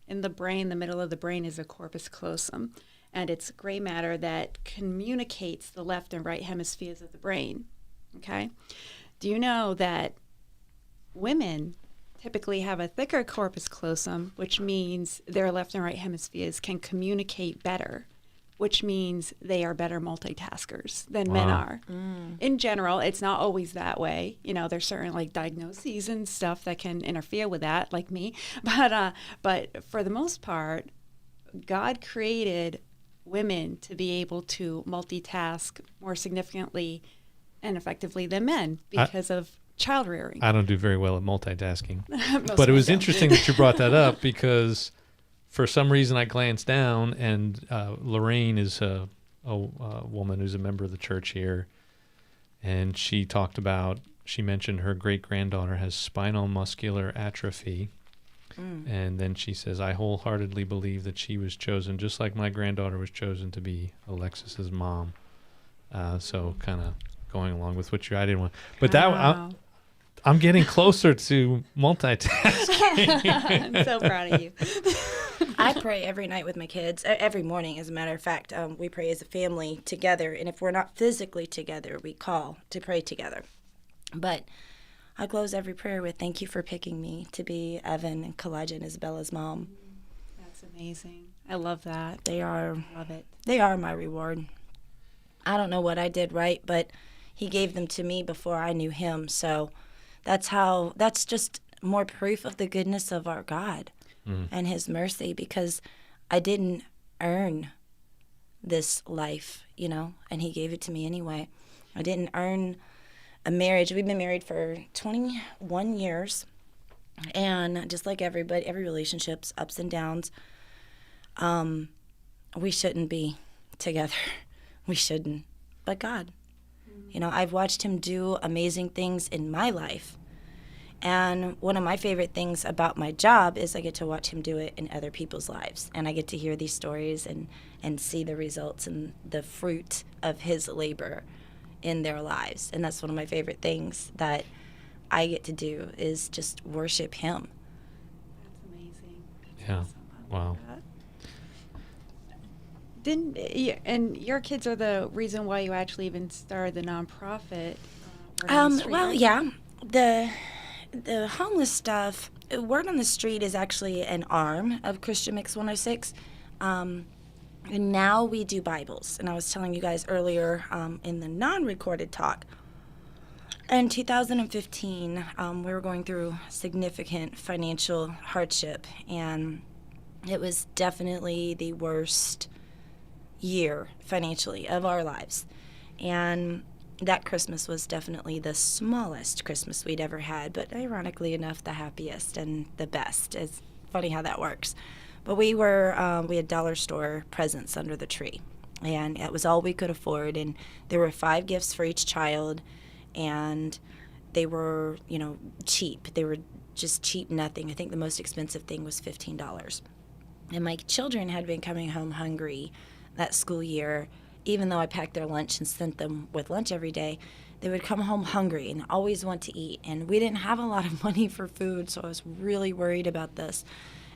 in the brain, the middle of the brain is a corpus callosum, and it's gray matter that communicates the left and right hemispheres of the brain. Okay. Do you know that women typically have a thicker corpus callosum, which means their left and right hemispheres can communicate better, which means they are better multitaskers than men are. Mm. In general, it's not always that way. There's certain diagnoses and stuff that can interfere with that, like me. But for the most part, God created women to be able to multitask more significantly and effectively than men because of child rearing. I don't do very well at multitasking. But it was interesting that you brought that up because for some reason I glanced down and Lorraine is a woman who's a member of the church here, and she mentioned her great-granddaughter has spinal muscular atrophy. Mm. And then she says, I wholeheartedly believe that she was chosen just like my granddaughter was chosen to be Alexis's mom. So kind of going along with what I didn't want. But I'm getting closer to multitasking. I'm so proud of you. I pray every night with my kids, every morning, as a matter of fact. We pray as a family together, and if we're not physically together, we call to pray together. But I close every prayer with thank you for picking me to be Evan and Kalijah and Isabella's mom. That's amazing. I love that. They are, Love it. they are my reward. I don't know what I did right, but he gave them to me before I knew him. So that's just more proof of the goodness of our God and his mercy, because I didn't earn this life, and he gave it to me anyway. I didn't earn a marriage. We've been married for 21 years, and just like everybody, every relationship's ups and downs, we shouldn't be together. We shouldn't. But God, I've watched him do amazing things in my life. And one of my favorite things about my job is I get to watch him do it in other people's lives. And I get to hear these stories and see the results and the fruit of his labor in their lives. And that's one of my favorite things that I get to do, is just worship him. That's amazing. Yeah. Awesome. I Wow. love that. And your kids are the reason why you actually even started the nonprofit. Word on the Street, Well, right? yeah, the homeless stuff. Word on the Street is actually an arm of Christian Mix 106. And now we do Bibles. And I was telling you guys earlier in the non-recorded talk, in 2015, we were going through significant financial hardship, and it was definitely the worst year financially of our lives. And that Christmas was definitely the smallest Christmas we'd ever had, but ironically enough, the happiest and the best. It's funny how that works. But we had dollar store presents under the tree, and it was all we could afford. And there were 5 gifts for each child, and they were, cheap. They were just cheap nothing. I think the most expensive thing was $15. And my children had been coming home hungry that school year. Even though I packed their lunch and sent them with lunch every day, they would come home hungry and always want to eat. And we didn't have a lot of money for food, so I was really worried about this.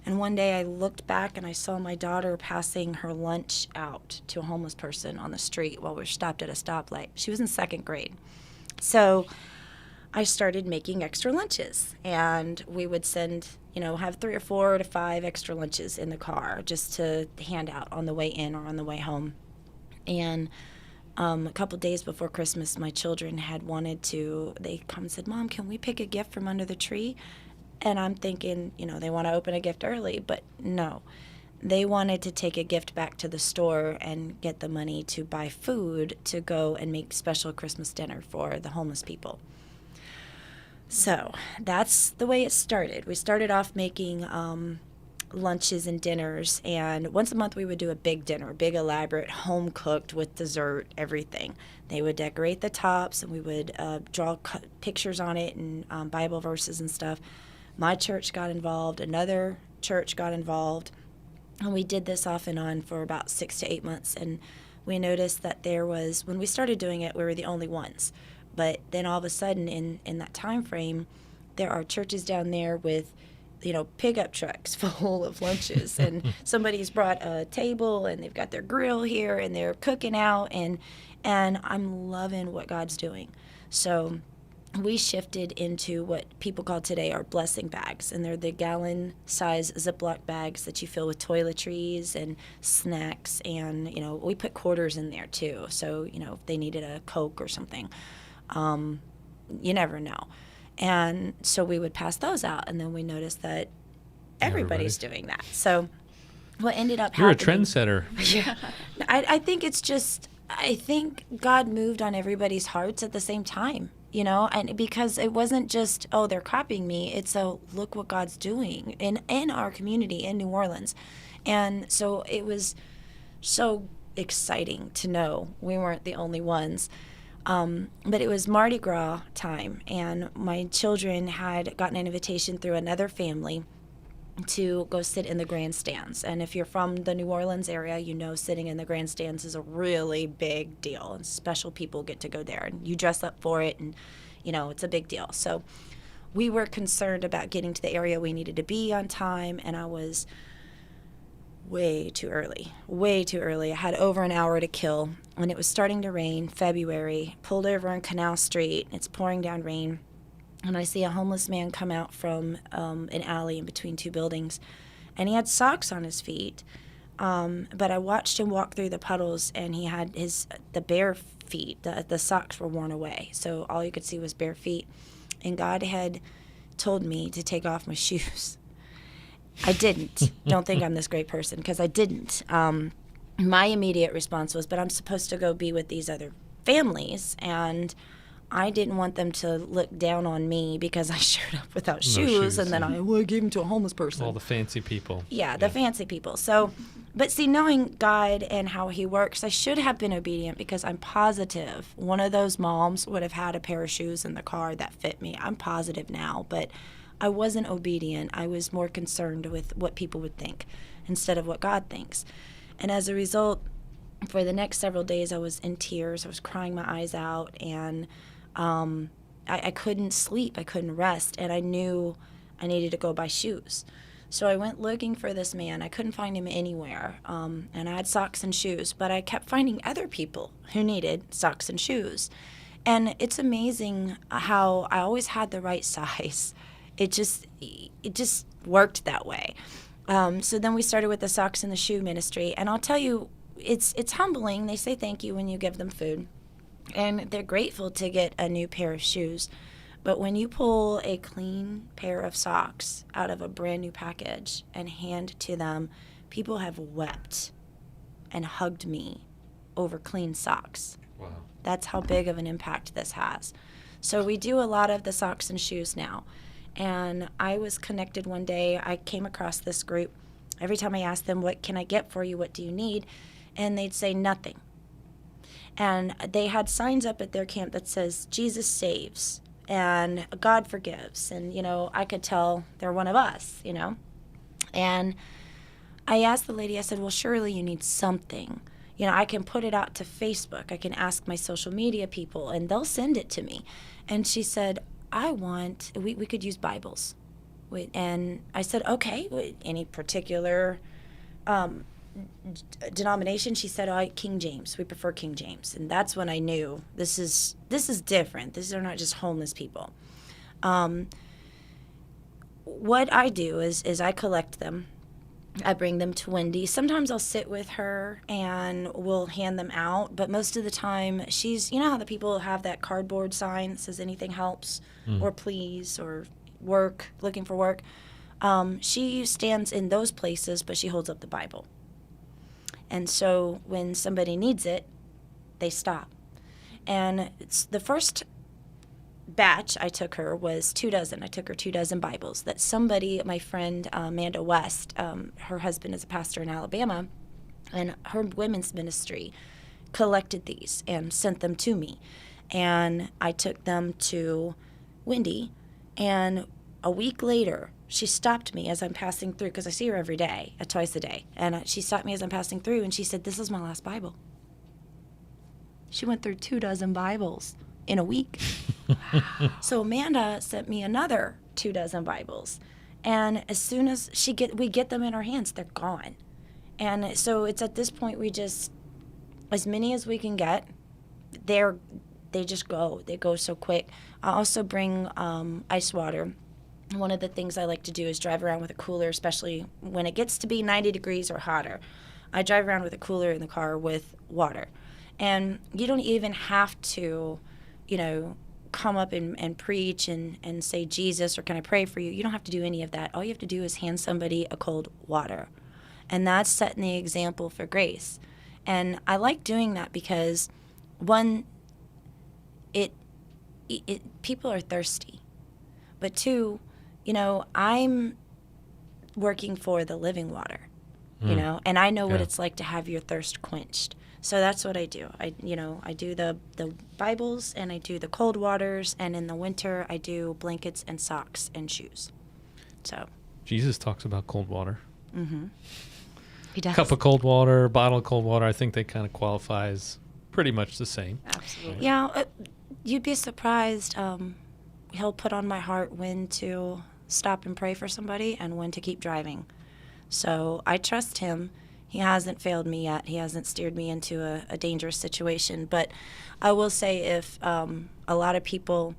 And one day I looked back and I saw my daughter passing her lunch out to a homeless person on the street while we were stopped at a stoplight. She was in 2nd grade. So I started making extra lunches, and we would send, have 3 or 4 to 5 extra lunches in the car just to hand out on the way in or on the way home. And a couple days before Christmas, my children had they come and said, Mom, can we pick a gift from under the tree? And I'm thinking, they want to open a gift early, but no. They wanted to take a gift back to the store and get the money to buy food to go and make special Christmas dinner for the homeless people. So that's the way it started. We started off making lunches and dinners, and once a month we would do a big dinner, big elaborate, home cooked with dessert, everything. They would decorate the tops, and we would draw pictures on it and Bible verses and stuff. My church got involved, another church got involved, and we did this off and on for about 6 to 8 months. And we noticed that when we started doing it, we were the only ones. But then all of a sudden in that time frame, there are churches down there with pickup trucks full of lunches, and somebody's brought a table and they've got their grill here and they're cooking out, and I'm loving what God's doing. So we shifted into what people call today our blessing bags, and they're the gallon size Ziploc bags that you fill with toiletries and snacks, and we put quarters in there too, so if they needed a Coke or something, you never know. And so we would pass those out, and then we noticed that everybody's doing that. So what ended up You're happening... a trendsetter. Yeah. I think it's just... I think God moved on everybody's hearts at the same time, and because it wasn't just, oh, they're copying me. It's, oh, look what God's doing in our community in New Orleans. And so it was so exciting to know we weren't the only ones. But it was Mardi Gras time, and my children had gotten an invitation through another family to go sit in the grandstands. And if you're from the New Orleans area, sitting in the grandstands is a really big deal, and special people get to go there, and you dress up for it, and it's a big deal. So we were concerned about getting to the area we needed to be on time, and I was way too early. Way too early. I had over an hour to kill when it was starting to rain, February. Pulled over on Canal Street. It's pouring down rain. And I see a homeless man come out from an alley in between two buildings. And he had socks on his feet. But I watched him walk through the puddles, and he had the bare feet. The socks were worn away. So all you could see was bare feet. And God had told me to take off my shoes. I didn't. Don't think I'm this great person, because I didn't. My immediate response was, but I'm supposed to go be with these other families, and I didn't want them to look down on me because I showed up without shoes, and then I gave them to a homeless person. All the fancy people. Yeah, the fancy people. So, but see, knowing God and how he works, I should have been obedient, because I'm positive one of those moms would have had a pair of shoes in the car that fit me. I'm positive now, but I wasn't obedient. I was more concerned with what people would think instead of what God thinks. And as a result, for the next several days, I was in tears. I was crying my eyes out, and I couldn't sleep. I couldn't rest, and I knew I needed to go buy shoes. So I went looking for this man. I couldn't find him anywhere, and I had socks and shoes, but I kept finding other people who needed socks and shoes. And it's amazing how I always had the right size. It just worked that way. So then we started with the socks and the shoe ministry, and I'll tell you, it's humbling. They say thank you when you give them food, and they're grateful to get a new pair of shoes. But when you pull a clean pair of socks out of a brand new package and hand to them, people have wept and hugged me over clean socks. Wow. That's how big of an impact this has. So we do a lot of the socks and shoes now. And I was connected one day. I came across this group. Every time I asked them, what can I get for you? What do you need? And they'd say nothing. And they had signs up at their camp that says, Jesus saves and God forgives. And, I could tell they're one of us, And I asked the lady, I said, well, surely you need something. I can put it out to Facebook. I can ask my social media people, and they'll send it to me. And she said, we could use Bibles. And I said, okay, any particular denomination? She said, King James. We prefer King James. And that's when I knew this is different. These are not just homeless people. What I do is I collect them. I bring them to Wendy. Sometimes I'll sit with her and we'll hand them out, but most of the time she's, how the people have that cardboard sign that says anything helps, or please, or work, looking for work. She stands in those places, but she holds up the Bible. And so when somebody needs it, they stop. And it's the first batch I took her was 24. I took her 24 Bibles that somebody, my friend Amanda West, her husband is a pastor in Alabama, and her women's ministry collected these and sent them to me. And I took them to Wendy, and a week later, she stopped me as I'm passing through, because I see her every day, twice a day. And she stopped me as I'm passing through, and she said, this is my last Bible. She went through 24 Bibles in a week. So Amanda sent me another 24 Bibles. And as soon as we get them in our hands, they're gone. And so it's at this point we just, as many as we can get, they just go. They go so quick. I also bring ice water. One of the things I like to do is drive around with a cooler, especially when it gets to be 90 degrees or hotter. I drive around with a cooler in the car with water. And you don't even have to, come up and preach and say, Jesus, or can I pray for you? You don't have to do any of that. All you have to do is hand somebody a cold water. And that's setting the example for grace. And I like doing that because, one, people are thirsty. But two, I'm working for the living water, and I know what it's like to have your thirst quenched. So that's what I do. I do the Bibles, and I do the cold waters, and in the winter I do blankets and socks and shoes. So Jesus talks about cold water. Mm-hmm. He does. Cup of cold water, bottle of cold water. I think they kind of qualify as pretty much the same. Absolutely. Yeah, you'd be surprised. He'll put on my heart when to stop and pray for somebody and when to keep driving. So I trust him. He hasn't failed me yet. He hasn't steered me into a dangerous situation. But I will say, if a lot of people,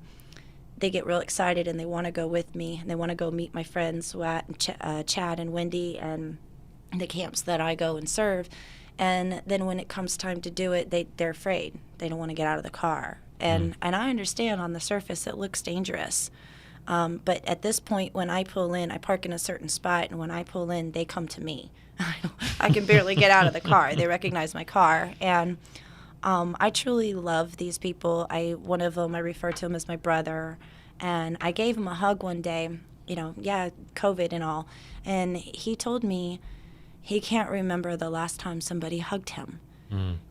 they get real excited and they want to go with me, and they want to go meet my friends, Chad and Wendy, and the camps that I go and serve. And then when it comes time to do it, they're afraid. They don't want to get out of the car. And I understand on the surface it looks dangerous. But at this point, when I pull in, I park in a certain spot, and when I pull in, they come to me. I can barely get out of the car. They recognize my car. And I truly love these people. One of them, I refer to him as my brother. And I gave him a hug one day, COVID and all. And he told me he can't remember the last time somebody hugged him.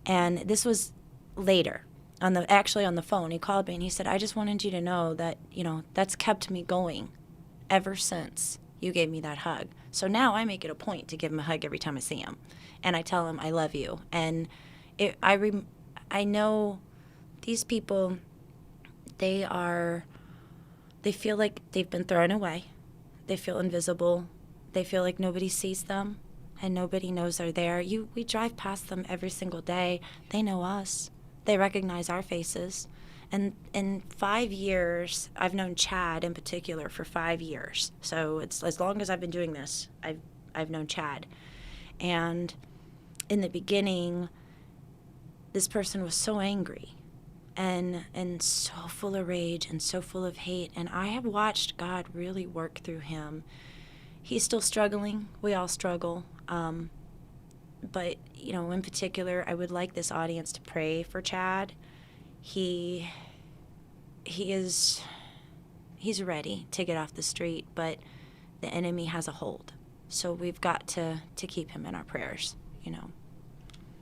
And this was later. Actually on the phone, he called me and he said, I just wanted you to know that, that's kept me going ever since you gave me that hug. So now I make it a point to give him a hug every time I see him. And I tell him, I love you. And I know these people, they feel like they've been thrown away. They feel invisible. They feel like nobody sees them and nobody knows they're there. We drive past them every single day. They know us. They recognize our faces. And in 5 years, I've known Chad in particular for 5 years. So it's as long as I've been doing this, I've known Chad. And in the beginning, this person was so angry and so full of rage and so full of hate. And I have watched God really work through him. He's still struggling. We all struggle. But, in particular, I would like this audience to pray for Chad. He's ready to get off the street, but the enemy has a hold. So we've got to keep him in our prayers,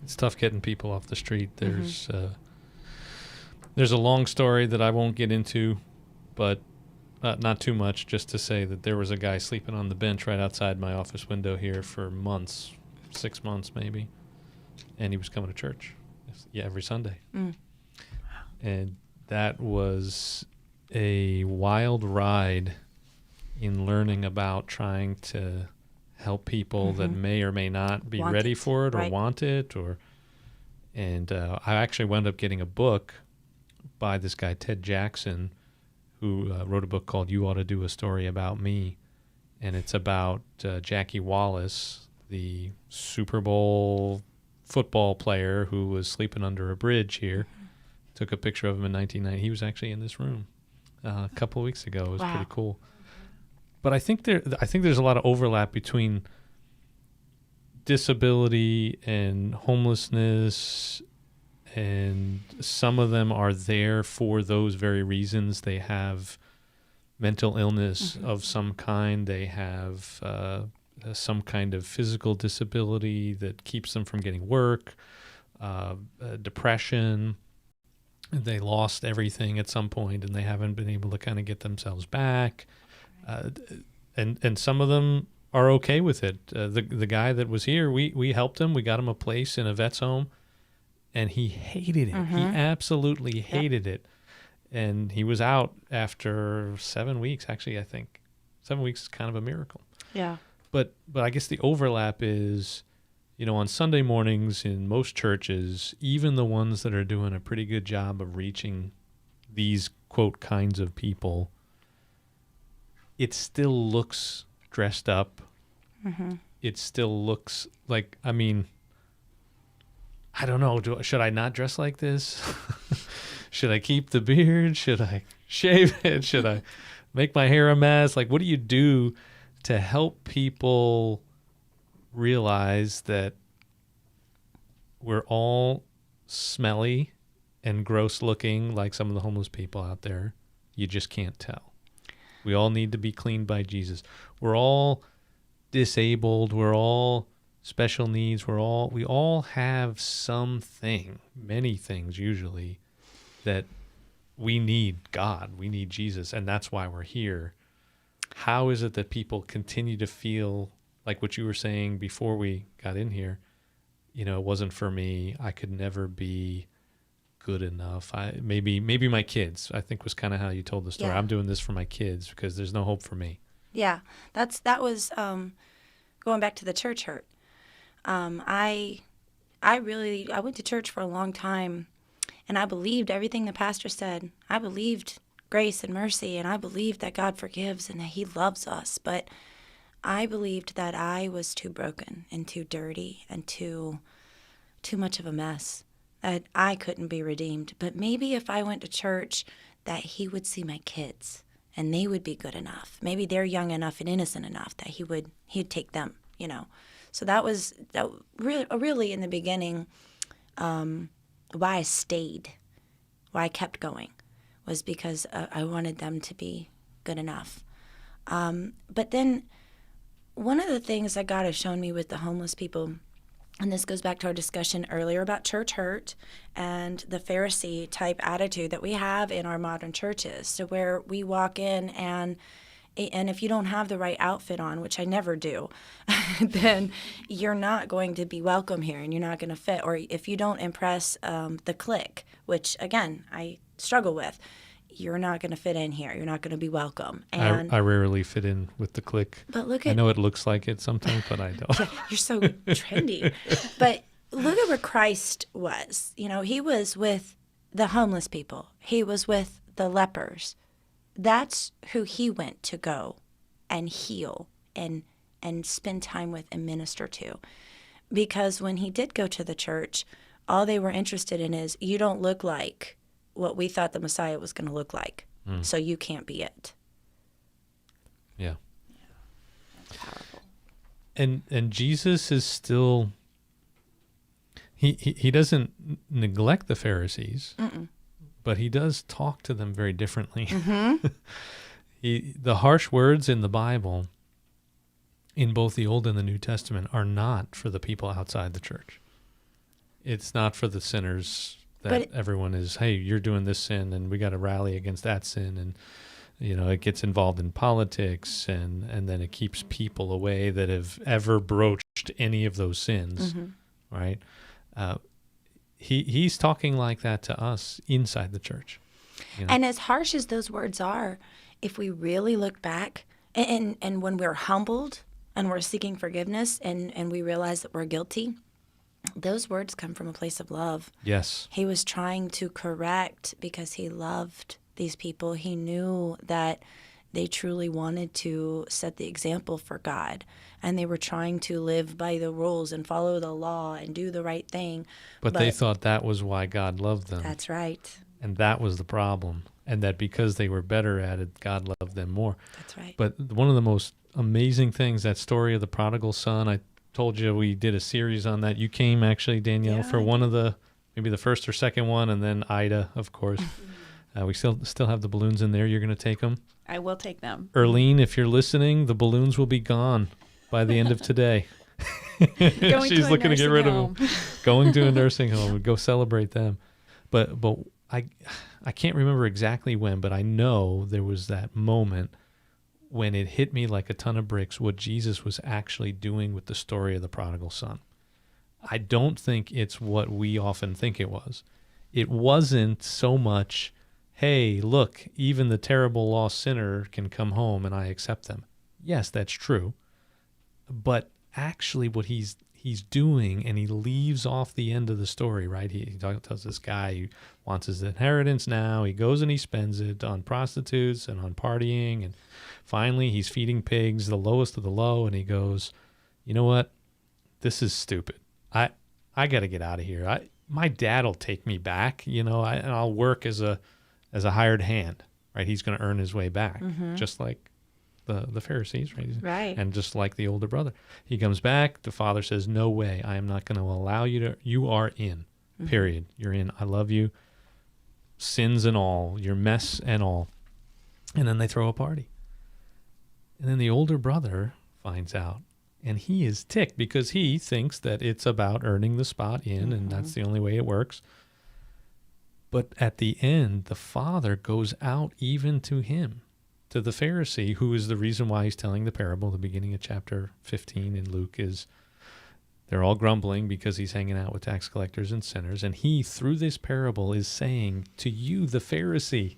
It's tough getting people off the street. There's a long story that I won't get into, but not too much, just to say that there was a guy sleeping on the bench right outside my office window here for months, 6 months maybe, and he was coming to church every Sunday. And that was a wild ride in learing about trying to help people that may or may not be ready for it or want it. And I actually wound up getting a book by this guy, Ted Jackson, who wrote a book called You Ought to Do a Story About Me. And it's about Jackie Wallace, the Super Bowl football player who was sleeping under a bridge here. Took a picture of him in 1990. He was actually in this room a couple of weeks ago. It was pretty cool. But I think there's a lot of overlap between disability and homelessness, and some of them are there for those very reasons. They have mental illness of some kind. They have some kind of physical disability that keeps them from getting work, depression. They lost everything at some point, and they haven't been able to kind of get themselves back. And some of them are okay with it. The guy that was here, we helped him. We got him a place in a vet's home, and he hated it. He absolutely hated it. And he was out after 7 weeks, actually, I think. 7 weeks is kind of a miracle. Yeah. But I guess the overlap is, on Sunday mornings in most churches, even the ones that are doing a pretty good job of reaching these, quote, kinds of people, it still looks dressed up. It still looks like, I don't know, should I not dress like this? Should I keep the beard? Should I shave it? Should I make my hair a mess? Like, what do you do to help people realize that we're all smelly and gross looking like some of the homeless people out there? You just can't tell. We all need to be cleaned by Jesus. We're all disabled. We're all special needs. We all have something, many things usually, that we need God. We need Jesus, and that's why we're here. How is it that people continue to feel like what you were saying before we got in here? It wasn't for me. I could never be good enough. Maybe my kids, I think, was kind of how you told the story. Yeah. I'm doing this for my kids because there's no hope for me. Yeah, that was going back to the church hurt. I went to church for a long time, and I believed everything the pastor said. I believed grace and mercy, and I believed that God forgives and that he loves us. But I believed that I was too broken and too dirty and too much of a mess, that I couldn't be redeemed. But maybe if I went to church, that he would see my kids and they would be good enough. Maybe they're young enough and innocent enough that he'd take them, you know. So that really in the beginning, why I stayed, why I kept going, was because I wanted them to be good enough. But then one of the things that God has shown me with the homeless people, and this goes back to our discussion earlier about church hurt and the Pharisee type attitude that we have in our modern churches. So where we walk in and if you don't have the right outfit on, which I never do, then you're not going to be welcome here and you're not going to fit. Or if you don't impress the clique, which, again, I struggle with, you're not going to fit in here. You're not going to be welcome. And I rarely fit in with the clique. But look I at, know it looks like it sometimes, but I don't. yeah, you're so trendy. But look at where Christ was. You know, he was with the homeless people. He was with the lepers. That's who he went to go and heal and spend time with and minister to. Because when he did go to the church, all they were interested in is, you don't look like what we thought the Messiah was going to look like, so you can't be it. Yeah. That's powerful. And Jesus is still, he doesn't neglect the Pharisees. Mm-mm. But he does talk to them very differently. Mm-hmm. The harsh words in the Bible, in both the Old and the New Testament, are not for the people outside the church. It's not for the sinners that everyone is, hey, you're doing this sin and we got to rally against that sin. And, you know, it gets involved in politics and then it keeps people away that have ever broached any of those sins, right? He's talking like that to us inside the church. You know? And as harsh as those words are, if we really look back and when we're humbled and we're seeking forgiveness and we realize that we're guilty, those words come from a place of love. Yes. He was trying to correct because he loved these people. He knew that they truly wanted to set the example for God, and they were trying to live by the rules and follow the law and do the right thing. But they thought that was why God loved them. That's right. And that was the problem. And that because they were better at it, God loved them more. That's right. But one of the most amazing things, that story of the prodigal son, I told you we did a series on that. You came actually, Danielle, for one of maybe the first or second one, and then Ida, of course. We still have the balloons in there. You're going to take them? I will take them. Erlene, if you're listening, the balloons will be gone by the end of today. She's looking to get rid of them. Going to a nursing home. We'd go celebrate them. But I can't remember exactly when, but I know there was that moment when it hit me like a ton of bricks what Jesus was actually doing with the story of the prodigal son. I don't think it's what we often think it was. It wasn't so much, hey, look, even the terrible lost sinner can come home and I accept them. Yes, that's true. But actually what he's doing, and he leaves off the end of the story, right? He tells this guy he wants his inheritance now. He goes and he spends it on prostitutes and on partying. And finally he's feeding pigs, the lowest of the low. And he goes, you know what? This is stupid. I got to get out of here. My dad will take me back, you know, and I'll work as a hired hand, right? He's going to earn his way back, just like the Pharisees, right? Right. And just like the older brother. He comes back. The father says, no way. I am not going to allow you to. You are in, period. You're in. I love you. Sins and all, your mess and all. And then they throw a party. And then the older brother finds out. And he is ticked because he thinks that it's about earning the spot in, and that's the only way it works. But at the end, the father goes out even to him, to the Pharisee, who is the reason why he's telling the parable. The beginning of chapter 15 in Luke is they're all grumbling because he's hanging out with tax collectors and sinners. And he, through this parable, is saying to you, the Pharisee,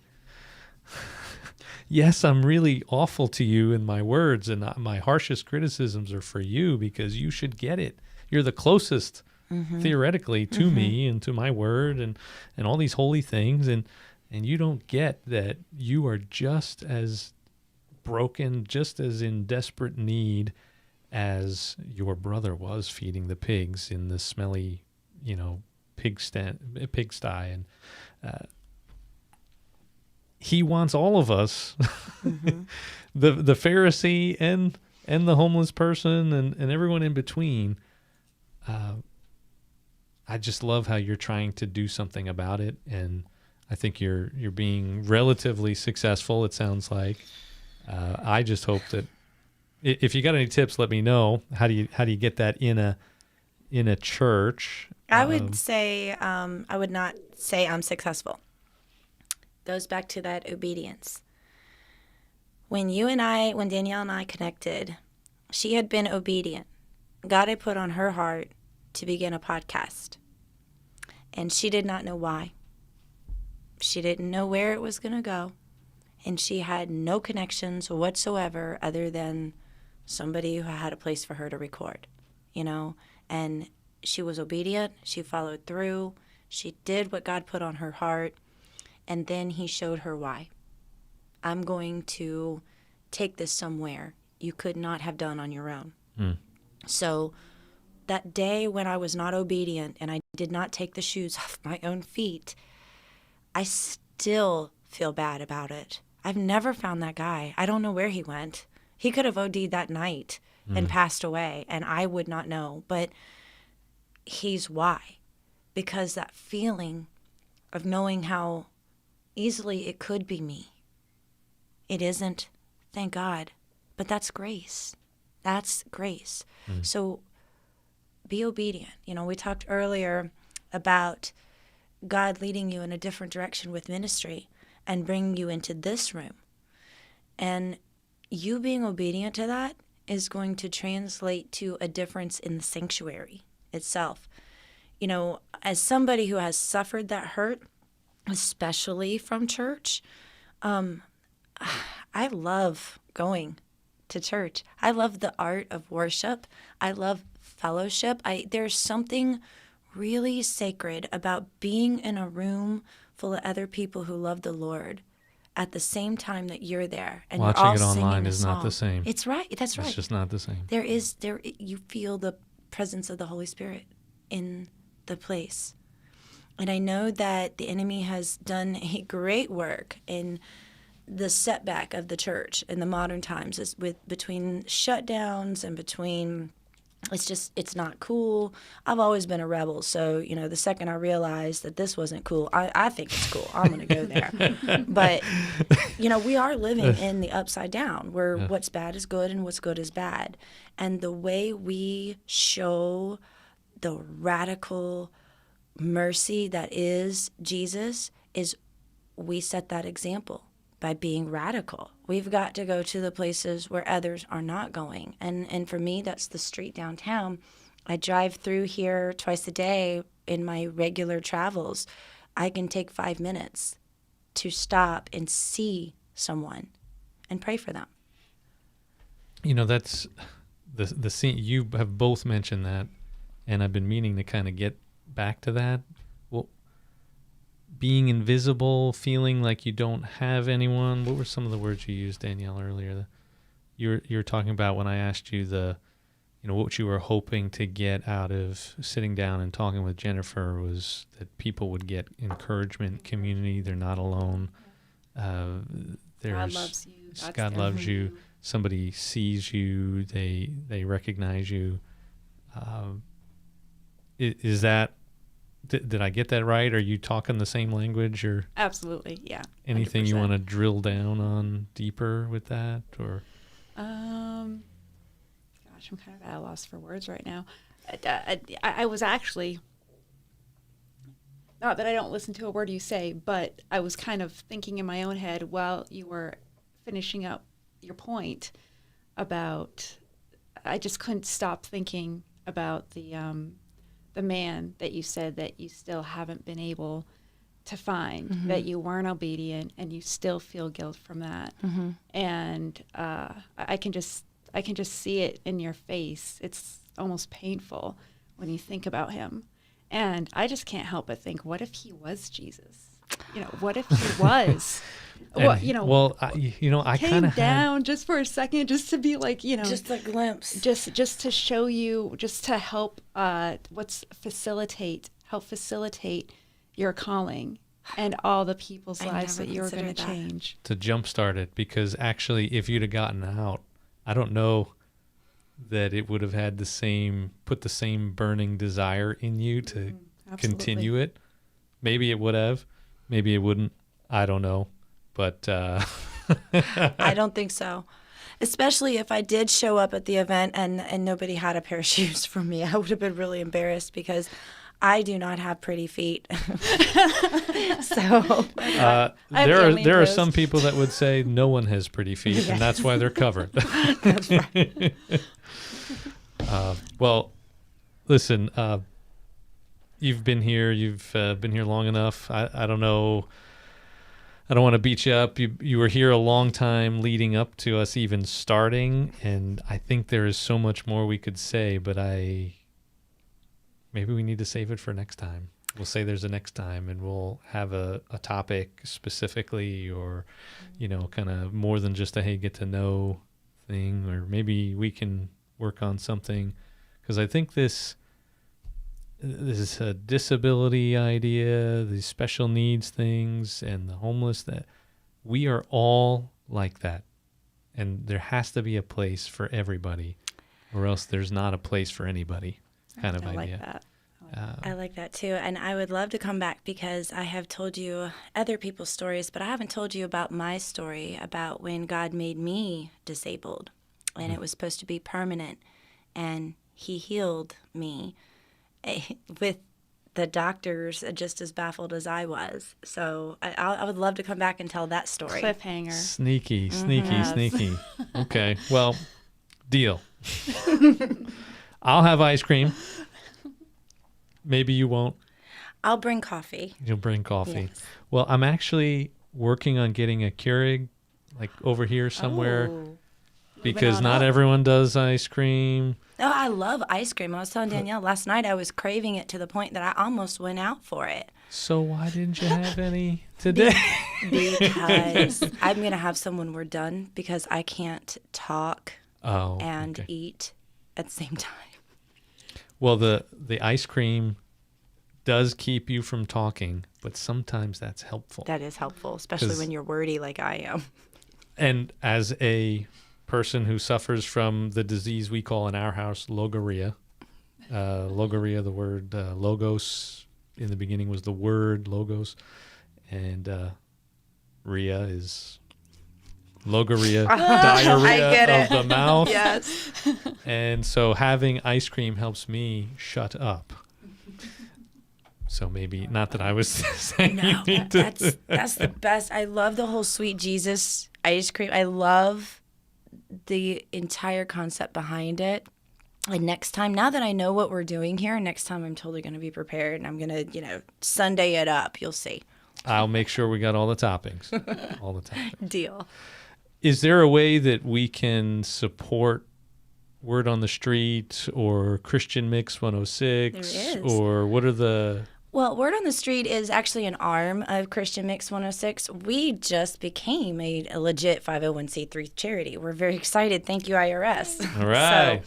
yes, I'm really awful to you in my words, and my harshest criticisms are for you because you should get it. You're the closest, theoretically, to me and to my word and all these holy things, and you don't get that you are just as broken, just as in desperate need as your brother was feeding the pigs in the smelly, pigsty, and he wants all of us, the Pharisee and the homeless person and everyone in between. I just love how you're trying to do something about it, and I think you're being relatively successful. It sounds like. I just hope that if you got any tips, let me know. How do you get that in a church? I would say I would not say I'm successful. Goes back to that obedience. When Danielle and I connected, she had been obedient. God had put on her heart to begin a podcast, and she did not know why. She didn't know where it was going to go, and she had no connections whatsoever other than somebody who had a place for her to record, and she was obedient. She followed through. She did what God put on her heart, and then he showed her why. I'm going to take this somewhere you could not have done on your own. So that day when I was not obedient and I did not take the shoes off my own feet, I still feel bad about it. I've never found that guy. I don't know where he went. He could have OD'd that night and passed away, and I would not know. But he's why. Because that feeling of knowing how easily it could be me. It isn't, thank God. But that's grace. That's grace. So be obedient. We talked earlier about God leading you in a different direction with ministry and bringing you into this room. And you being obedient to that is going to translate to a difference in the sanctuary itself. As somebody who has suffered that hurt, especially from church, I love going to church. I love the art of worship. I love fellowship. There's something really sacred about being in a room full of other people who love the Lord at the same time that you're there, and watching you're all it online singing a is not song. the same. It's right. That's right. It's just not the same. You feel the presence of the Holy Spirit in the place. And I know that the enemy has done a great work in the setback of the church in the modern times, is between shutdowns and between it's not cool. I've always been a rebel, so the second I realized that this wasn't cool, I think it's cool. I'm going to go there. But we are living in the upside down, where what's bad is good and what's good is bad. And the way we show the radical mercy that is Jesus is we set that example by being radical. We've got to go to the places where others are not going. And for me, that's the street downtown. I drive through here twice a day in my regular travels. I can take 5 minutes to stop and see someone and pray for them. That's the scene. You have both mentioned that, and I've been meaning to kind of get back to that. Well, being invisible, feeling like you don't have anyone. What were some of the words you used, Danielle, earlier? You were talking about when I asked you what you were hoping to get out of sitting down and talking with Jennifer was that people would get encouragement, community. They're not alone. God loves you. God loves you. Somebody sees you. They recognize you. Is that? Did I get that right? Are you talking the same language, or absolutely, yeah? Anything 100%. you want to drill down on deeper with that, or? Gosh, I'm kind of at a loss for words right now. I was actually, not that I don't listen to a word you say, but I was kind of thinking in my own head while you were finishing up your point about, I just couldn't stop thinking about the man that you said that you still haven't been able to find that you weren't obedient, and you still feel guilt from that. And I can just see it in your face. It's almost painful when you think about him. And I just can't help but think, what if he was Jesus? What if he was? I came down just for a second, just to be like, just a glimpse, just to show you, just to help help facilitate your calling and all the people's lives that you're going to change. To jumpstart it, because actually, if you'd have gotten out, I don't know that it would have had put the same burning desire in you to continue it. Maybe it would have, maybe it wouldn't. I don't know, but I don't think so. Especially if I did show up at the event and nobody had a pair of shoes for me, I would have been really embarrassed because I do not have pretty feet. So there are some people that would say no one has pretty feet, yes. And that's why they're covered. That's right. Well, listen, you've been here. You've been here long enough. I don't know. I don't want to beat you up. You were here a long time leading up to us even starting, and I think there is so much more we could say, but maybe we need to save it for next time. We'll say there's a next time, and we'll have a topic specifically, or, kind of more than just a, hey, get to know thing, or maybe we can work on something. Because I think this is a disability idea, these special needs things, and the homeless, that we are all like that. And there has to be a place for everybody, or else there's not a place for anybody. Kind of idea. Like that. I like that too. And I would love to come back, because I have told you other people's stories, but I haven't told you about my story about when God made me disabled, and it was supposed to be permanent, and he healed me with the doctors just as baffled as I was. So I would love to come back and tell that story. Cliffhanger. Sneaky. Okay, well, deal. I'll have ice cream. Maybe you won't. I'll bring coffee. You'll bring coffee. Yes. Well, I'm actually working on getting a Keurig, like over here somewhere, because not everyone does ice cream. Oh, I love ice cream. I was telling Danielle last night I was craving it to the point that I almost went out for it. So why didn't you have any today? Because I'm going to have some when we're done, because I can't talk and eat at the same time. Well, the ice cream does keep you from talking, but sometimes that's helpful. That is helpful, especially when you're wordy like I am. And as a person who suffers from the disease we call in our house logorrhea, the word logos in the beginning was the word logos, and rhea is logorrhea, diarrhea of the mouth. Yes. And so having ice cream helps me shut up. So maybe, not that I was saying no, that's the best. I love the whole Sweet Jesus ice cream. I love the entire concept behind it. And next time, now that I know what we're doing here, next time I'm totally going to be prepared, and I'm going to, Sunday it up. You'll see. I'll make sure we got all the toppings. All the toppings. Deal. Is there a way that we can support Word on the Street or Christian Mix 106? There is. Or what are the... Well, Word on the Street is actually an arm of Christian Mix 106. We just became a legit 501c3 charity. We're very excited. Thank you, IRS. All right.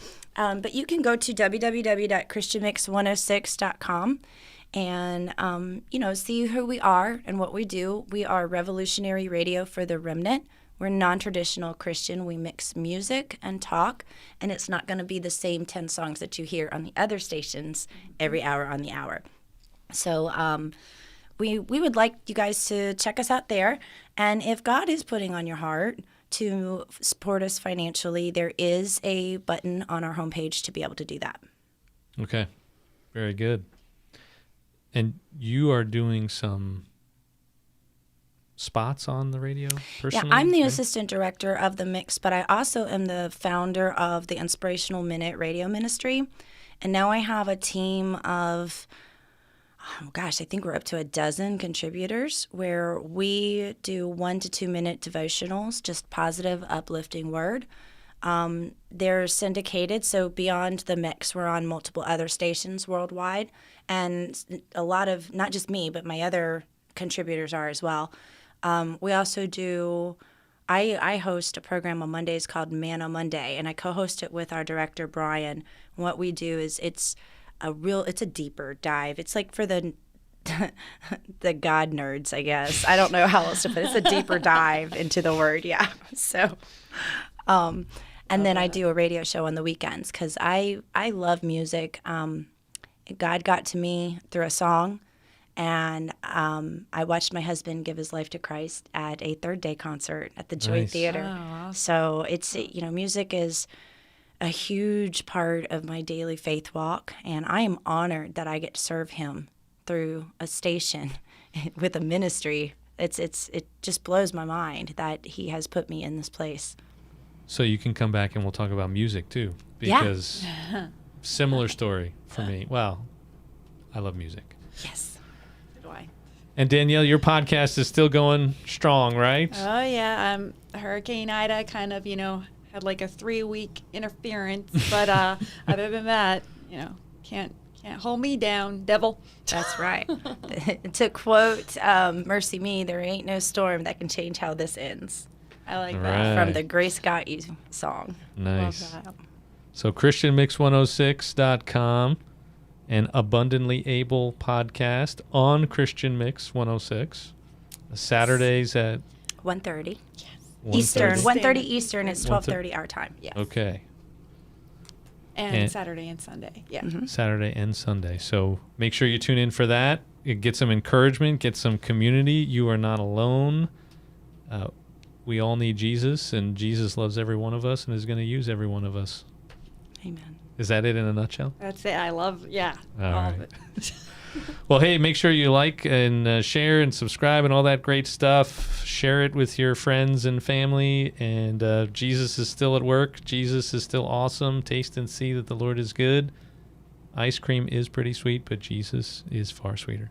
But you can go to www.christianmix106.com and, see who we are and what we do. We are revolutionary radio for the remnant. We're non-traditional Christian. We mix music and talk, and it's not going to be the same 10 songs that you hear on the other stations every hour on the hour. So we would like you guys to check us out there. And if God is putting on your heart to support us financially, there is a button on our homepage to be able to do that. Okay. Very good. And you are doing some spots on the radio personally? Yeah, I'm the assistant director of the Mix, but I also am the founder of the Inspirational Minute radio ministry. And now I have a team of oh gosh, I think we're up to a dozen contributors where we do 1 to 2 minute devotionals, just positive, uplifting word. They're syndicated, so beyond the mix, we're on multiple other stations worldwide. And a lot of, not just me, but my other contributors are as well. We also do, I host a program on Mondays called Man on Monday, and I co-host it with our director, Brian. What we do is it's a deeper dive. It's like for the the God nerds, I guess. I don't know how else to put it. It's a deeper dive into the word, yeah. So, and then I do a radio show on the weekends because I love music. God got to me through a song, and I watched my husband give his life to Christ at a Third Day concert at the Joy Nice. Theater. Oh, awesome. So it's, music is a huge part of my daily faith walk, and I am honored that I get to serve him through a station with a ministry. It just blows my mind that he has put me in this place. So you can come back and we'll talk about music too, Yeah. because similar story for me. Well, I love music. Yes. So do I. And Danielle, your podcast is still going strong, right? Oh yeah, Hurricane Ida kind of, had like a 3-week interference, but other than that, can't hold me down, devil. That's right. To quote Mercy Me, there ain't no storm that can change how this ends. I like All that. right. From the Grace Got You song. Nice. Love that. So ChristianMix106.com and Abundantly Able podcast on Christian Mix 106. Saturdays at 1:30 Yes. Eastern. 1:30. 1:30 Eastern is 1:30. 12:30 our time. Yes. Okay. And And- Saturday and Sunday. Yeah. Mm-hmm. Saturday and Sunday. So make sure you tune in for that. Get some encouragement, get some community. You are not alone. We all need Jesus, and Jesus loves every one of us and is going to use every one of us. Amen. Is that it in a nutshell? That's it. I love, All all right. of it. Well, hey, make sure you like and share and subscribe and all that great stuff. Share it with your friends and family. And Jesus is still at work. Jesus is still awesome. Taste and see that the Lord is good. Ice cream is pretty sweet, but Jesus is far sweeter.